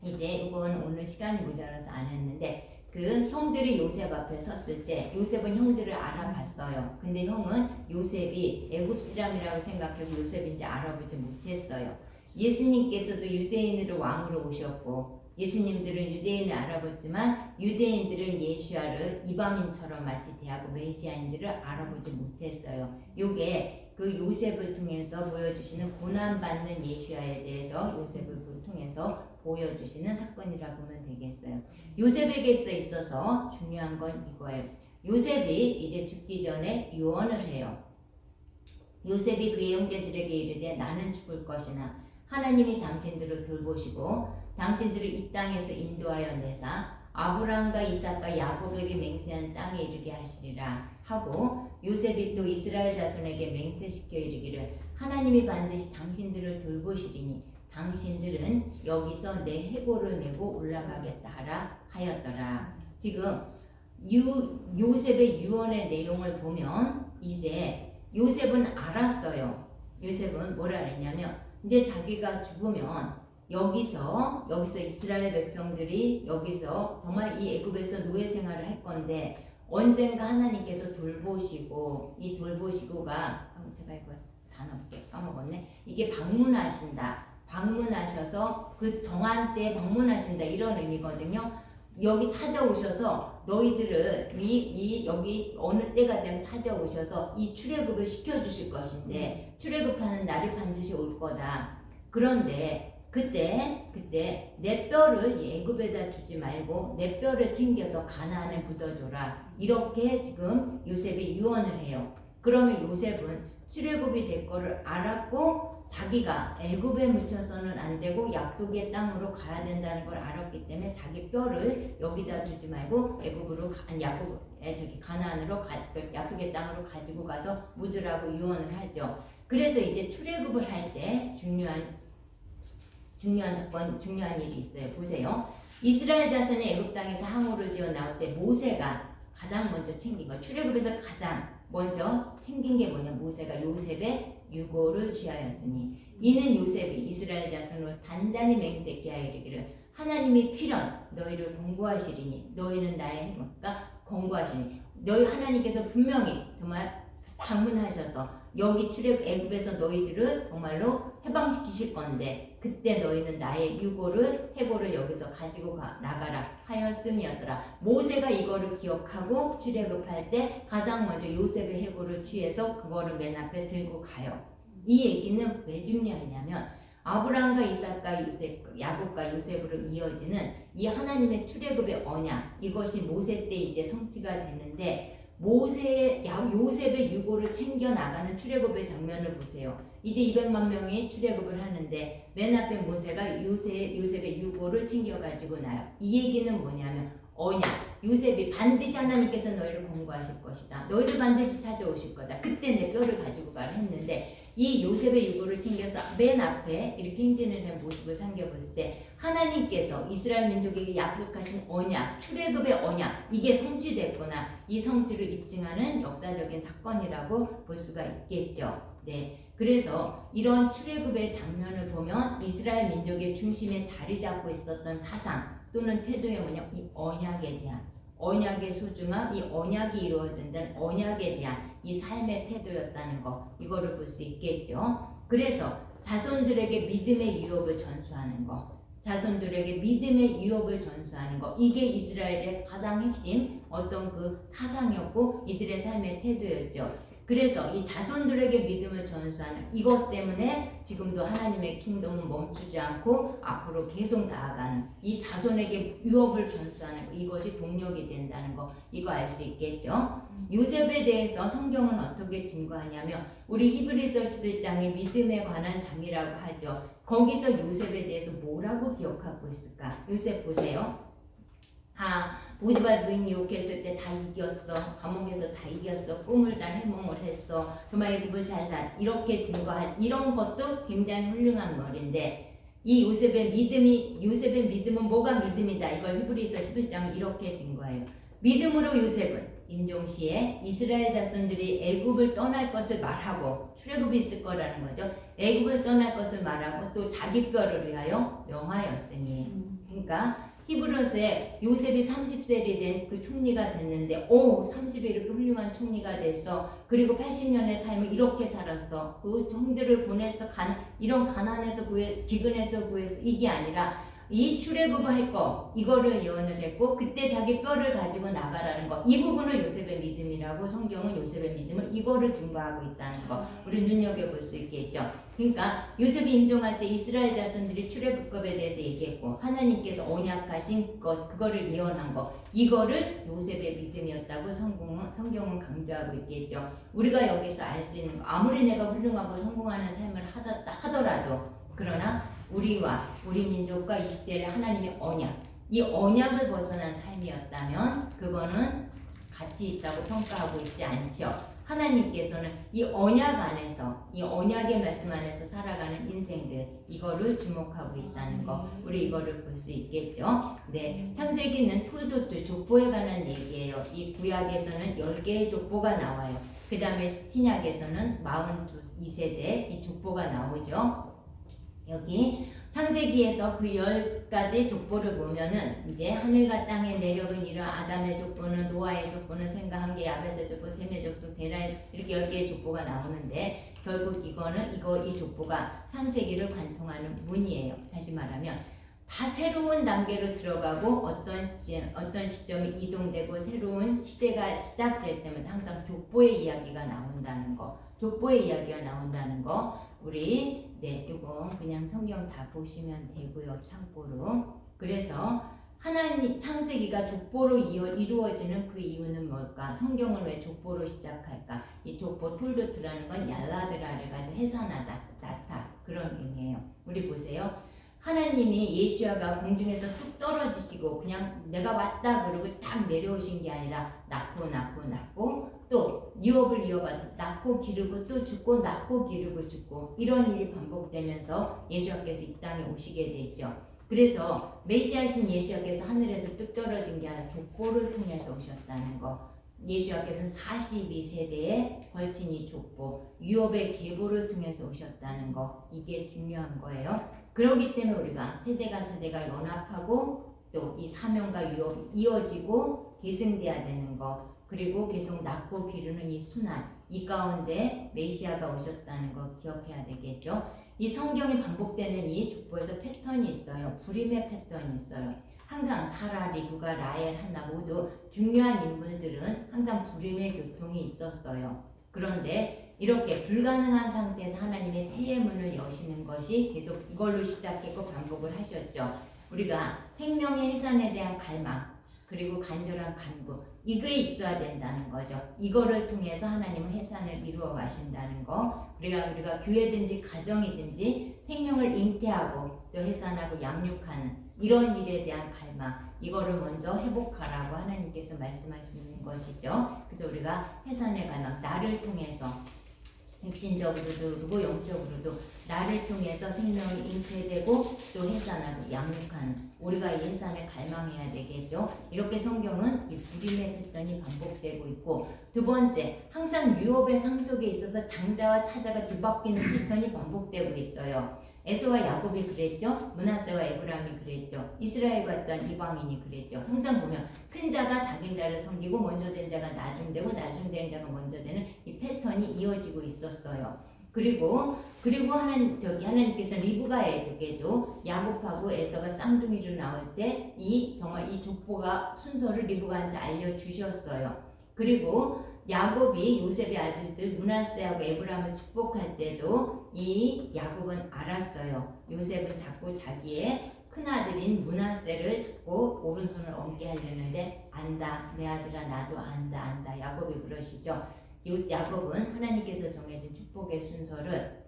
이제 이건 오늘 시간이 모자라서 안 했는데 그 형들이 요셉 앞에 섰을 때 요셉은 형들을 알아봤어요. 근데 형은 요셉이 애굽 사람이라고 생각해서 요셉인지 알아보지 못했어요. 예수님께서도 유대인으로 왕으로 오셨고 예수님들은 유대인을 알아봤지만 유대인들은 예수야를 이방인처럼 마치 대하고 메시아인지를 알아보지 못했어요. 요게 그 요셉을 통해서 보여주시는 고난받는 예수야에 대해서 요셉을 통해서 보여주시는 사건이라 보면 되겠어요. 요셉에게 있어서 중요한 건 이거예요. 요셉이 이제 죽기 전에 유언을 해요. 요셉이 그의 형제들에게 이르되 나는 죽을 것이나 하나님이 당신들을 돌보시고 당신들을 이 땅에서 인도하여 내사 아브라함과 이삭과 야곱에게 맹세한 땅에 이르게 하시리라 하고 요셉이 또 이스라엘 자손에게 맹세시켜 이르기를 하나님이 반드시 당신들을 돌보시리니 당신들은 여기서 내 해골을 메고 올라가겠다 하라 하였더라. 지금 요셉의 유언의 내용을 보면 이제 요셉은 알았어요. 요셉은 뭐라 그랬냐면 이제 자기가 죽으면 여기서 이스라엘 백성들이 여기서 정말 이 애굽에서 노예 생활을 할 건데 언젠가 하나님께서 돌보시고 이 돌보시고가 제가 이거 단어 까먹었네. 이게 방문하셔서 그 정한 때 방문하신다 이런 의미거든요. 여기 찾아오셔서 너희들을 여기 어느 때가 되면 찾아오셔서 이 출애굽을 시켜주실 것인데 출애굽하는 날이 반드시 올 거다. 그런데 그때 내 뼈를 애굽에다 주지 말고 내 뼈를 챙겨서 가나안에 묻어줘라. 이렇게 지금 요셉이 유언을 해요. 그러면 요셉은 출애굽이 될 거를 알았고 자기가 애굽에 묻혀서는 안 되고 약속의 땅으로 가야 된다는 걸 알았기 때문에 자기 뼈를 여기다 주지 말고 가나안으로 약속의 땅으로 가지고 가서 묻으라고 유언을 하죠. 그래서 이제 출애굽을 할 때 중요한 일이 있어요. 보세요. 이스라엘 자손이 애굽 땅에서 항우를 지어 나올 때 모세가 가장 먼저 챙긴 거, 출애굽에서 가장 먼저 챙긴 게 뭐냐? 모세가 요셉의 유고를 취하였으니 이는 요셉이 이스라엘 자손을 단단히 맹세케 하여 이르기를 하나님이 필연 너희를 권고하시리니 너희는 나의 그러니까 권고하시니 너희 하나님께서 분명히 정말 방문하셔서 여기 애굽에서 너희들을 정말로 해방시키실 건데 그때 너희는 나의 해고를 여기서 가지고 나가라 하였음이었더라. 모세가 이거를 기억하고 출애굽할 때 가장 먼저 요셉의 해고를 취해서 그거를 맨 앞에 들고 가요. 이 얘기는 왜 중요하냐면 아브라함과 이삭과 야곱과 요셉으로 이어지는 이 하나님의 출애굽의 언약, 이것이 모세 때 이제 성취가 되는데 요셉의 유고를 챙겨 나가는 출애굽의 장면을 보세요. 이제 200만 명이 출애굽을 하는데 맨 앞에 모세가 요셉의 유고를 챙겨 가지고 나요. 이 얘기는 뭐냐면 언약, 요셉이 반드시 하나님께서 너희를 권고하실 것이다. 너희를 반드시 찾아오실 거다. 그때 내 뼈를 가지고 가라 했는데 이 요셉의 유고를 챙겨서 맨 앞에 이렇게 행진을 한 모습을 삼겨봤을 때 하나님께서 이스라엘 민족에게 약속하신 언약, 출애굽의 언약, 이게 성취됐구나. 이 성취를 입증하는 역사적인 사건이라고 볼 수가 있겠죠. 네. 그래서 이런 출애굽의 장면을 보면 이스라엘 민족의 중심에 자리 잡고 있었던 사상 또는 태도의 뭐냐, 이 언약에 대한 언약의 소중함, 이 언약이 이루어진다는 언약에 대한 이 삶의 태도였다는 거, 이거를 볼 수 있겠죠. 그래서 자손들에게 믿음의 유업을 전수하는 거, 이게 이스라엘의 가장 핵심 어떤 그 사상이었고 이들의 삶의 태도였죠. 그래서 이 자손들에게 믿음을 전수하는 이것 때문에 지금도 하나님의 킹덤은 멈추지 않고 앞으로 계속 나아가는 이 자손에게 유업을 전수하는 이것이 동력이 된다는 거 이거 알 수 있겠죠. 요셉에 대해서 성경은 어떻게 증거하냐면 우리 히브리서 11장에 믿음에 관한 장이라고 하죠. 거기서 요셉에 대해서 뭐라고 기억하고 있을까? 요셉 보세요. 보디발 부인 유혹했을 때 다 이겼어. 감옥에서 다 이겼어. 꿈을 다 해몽을 했어. 정말 애굽을 잘다 이렇게 증거한 이런 것도 굉장히 훌륭한 말인데 이 요셉의 믿음은 뭐가 믿음이다. 이걸 히브리서 11장은 이렇게 증거해요. 믿음으로 요셉은 임종시에 이스라엘 자손들이 애굽을 떠날 것을 말하고 출애굽이 있을 거라는 거죠. 애굽을 떠날 것을 말하고 또 자기 뼈를 위하여 명하였으니 그러니까 히브리서에 요셉이 30세이 된 그 총리가 됐는데 30에 이렇게 훌륭한 총리가 됐어. 그리고 80년의 삶을 이렇게 살았어. 그 형들을 보내서 이런 가난해서 기근해서 구해서 이게 아니라 이 출애굽을 할 거 이거를 예언을 했고 그때 자기 뼈를 가지고 나가라는 거 이 부분을 요셉의 믿음이라고 성경은 요셉의 믿음을 이거를 증거하고 있다는 거 우리 눈여겨볼 수 있겠죠. 그러니까 요셉이 임종할 때 이스라엘 자손들이 출애굽법에 대해서 얘기했고 하나님께서 언약하신 것 그거를 예언한 거 이거를 요셉의 믿음이었다고 성경은 강조하고 있겠죠. 우리가 여기서 알 수 있는 거 아무리 내가 훌륭하고 성공하는 삶을 하더라도 그러나 우리와 우리 민족과 이 시대를 하나님의 언약 이 언약을 벗어난 삶이었다면 그거는 가치 있다고 평가하고 있지 않죠. 하나님께서는 이 언약 안에서 이 언약의 말씀 안에서 살아가는 인생들 이거를 주목하고 있다는 거 우리 이거를 볼 수 있겠죠. 네, 창세기는 톨도트 족보에 관한 얘기예요. 이 구약에서는 10개의 족보가 나와요. 그 다음에 신약에서는 42세대 이 족보가 나오죠. 여기 창세기에서 그 10가지 족보를 보면은 이제 하늘과 땅의 내력은 이런 아담의 족보는 노아의 족보는 셈과 한계 야벳의 족보 셈의 족속 데라의 이렇게 10개의 족보가 나오는데 결국 이 족보가 창세기를 관통하는 문이에요. 다시 말하면 다 새로운 단계로 들어가고 어떤 시점이 이동되고 새로운 시대가 시작될 때면 항상 족보의 이야기가 나온다는 거 우리 이거 그냥 성경 다 보시면 되고요. 참고로. 그래서 하나님 창세기가 족보로 이루어지는 그 이유는 뭘까? 성경을 왜 족보로 시작할까? 이 족보 톨도트라는 건 얄라드라를 가지고 해산하다, 나타 그런 의미예요. 우리 보세요. 하나님이 예수야가 공중에서 뚝 떨어지시고 그냥 내가 왔다 그러고 딱 내려오신 게 아니라 낳고 또 유업을 이어받아서 낳고 기르고 또 죽고 낳고 기르고 죽고 이런 일이 반복되면서 예수야께서 이 땅에 오시게 됐죠. 그래서 메시아신 예수야께서 하늘에서 뚝 떨어진 게 아니라 족보를 통해서 오셨다는 거. 예수야께서는 42세대에 걸친 이 족보, 유업의 계보를 통해서 오셨다는 거. 이게 중요한 거예요. 그렇기 때문에 우리가 세대가 연합하고 또 이 사명과 유업이 이어지고 계승돼야 되는 거 그리고 계속 낳고 기르는 이 순환 이 가운데 메시아가 오셨다는 거 기억해야 되겠죠. 이 성경이 반복되는 이 족보에서 패턴이 있어요. 불임의 패턴이 있어요. 항상 사라, 리브가, 라헬, 한나 모두 중요한 인물들은 항상 불임의 교통이 있었어요. 그런데 이렇게 불가능한 상태에서 하나님의 태의 문을 여시는 것이 계속 이걸로 시작했고 반복을 하셨죠. 우리가 생명의 해산에 대한 갈망 그리고 간절한 간구 이게 있어야 된다는 거죠. 이거를 통해서 하나님은 해산을 이루어 가신다는 거. 우리가 교회든지 가정이든지 생명을 잉태하고 또 해산하고 양육하는 이런 일에 대한 갈망 이거를 먼저 회복하라고 하나님께서 말씀하시는 것이죠. 그래서 우리가 해산의 갈망 나를 통해서 육신적으로도 그리고 영적으로도 나를 통해서 생명이 잉태되고 또 해산하고 양육하는 우리가 이 해산을 갈망해야 되겠죠. 이렇게 성경은 이 불임의 패턴이 반복되고 있고 두 번째 항상 유업의 상속에 있어서 장자와 차자가 뒤바뀌는 패턴이 반복되고 있어요. 에서와 야곱이 그랬죠. 므낫세와 에브라임이 그랬죠. 이스라엘과 어떤 이방인이 그랬죠. 항상 보면 큰 자가 작은 자를 섬기고 먼저 된 자가 나중되고 나중된 자가 먼저 되는 이 패턴이 이어지고 있었어요. 그리고 하나님께서 리브가에게도 야곱하고 에서가 쌍둥이로 나올 때 정말 이 족보가 순서를 리브가한테 알려주셨어요. 그리고 야곱이 요셉의 아들들 므낫세하고 에브라임을 축복할 때도 이 야곱은 알았어요. 요셉은 자꾸 자기의 큰아들인 므낫세를 자꾸 오른손을 얹게 하려는데 안다. 내 아들아 나도 안다. 야곱이 그러시죠. 야곱은 하나님께서 정해진 축복의 순서를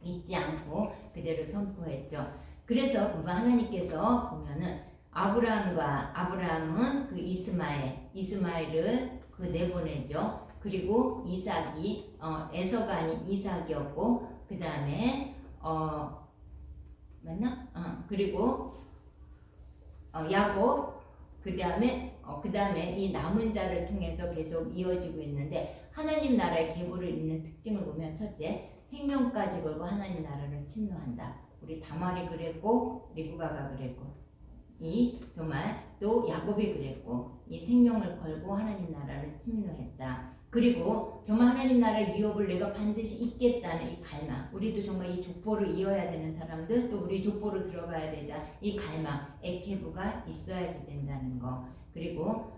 잊지 않고 그대로 선포했죠. 그래서 하나님께서 보면은 아브라함은 그 이스마엘을 그 내보내죠. 그리고 이삭이 에서가 아닌 이삭이었고 그 다음에 맞나? 그리고 야곱 그 다음에 이 남은 자를 통해서 계속 이어지고 있는데 하나님 나라의 계보를 잇는 특징을 보면 첫째 생명까지 걸고 하나님 나라를 침노한다. 우리 다말이 그랬고 리브가가 그랬고 이 정말 또 야곱이 그랬고 이 생명을 걸고 하나님 나라를 침노했다. 그리고 정말 하나님 나라의 위협을 내가 반드시 잇겠다는 이 갈망, 우리도 정말 이 족보를 이어야 되는 사람들, 또 우리 족보로 들어가야 되자 이 갈망, 에케브가 있어야지 된다는 거. 그리고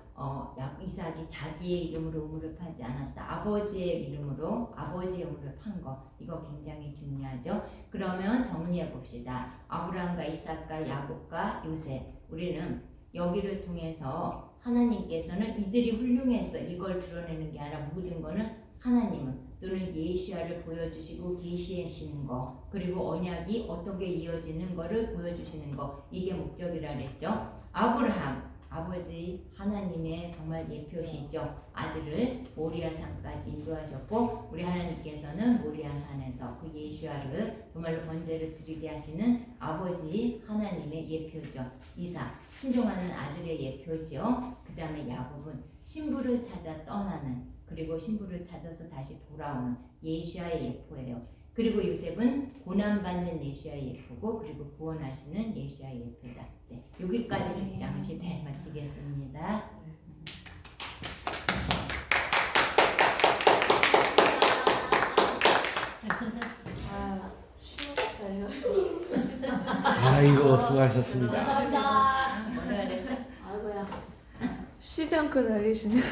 이삭이 자기의 이름으로 우물을 파지 않았다. 아버지의 이름으로 아버지의 우물을 판 거, 이거 굉장히 중요하죠. 그러면 정리해 봅시다. 아브라함과 이삭과 야곱과 요셉, 우리는 여기를 통해서 하나님께서는 이들이 훌륭해서 이걸 드러내는 게 아니라 모든 거는 하나님은 또는 예수야를 보여주시고 계시하시는 거, 그리고 언약이 어떻게 이어지는 거를 보여주시는 거, 이게 목적이라 그랬죠. 아브라함 아버지 하나님의 정말 예표시죠. 아들을 모리아산까지 인도하셨고 우리 하나님께서는 모리아산에서 그 예수야를 정말로 번제를 드리게 하시는 아버지 하나님의 예표죠. 이삭 순종하는 아들의 예표죠. 그 다음에 야곱은 신부를 찾아 떠나는, 그리고 신부를 찾아서 다시 돌아오는 예수야의 예표예요. 그리고 요셉은 고난받는 예수야의 예표고 그리고 구원하시는 예수야의 예표다. 네, 여기까지 족장 시대 마치겠습니다. 쉬웠어요. 아이고 수고하셨습니다. 감사합니다. 뭐라 그랬어? 아이고야. 쉬지 않고 달리시네.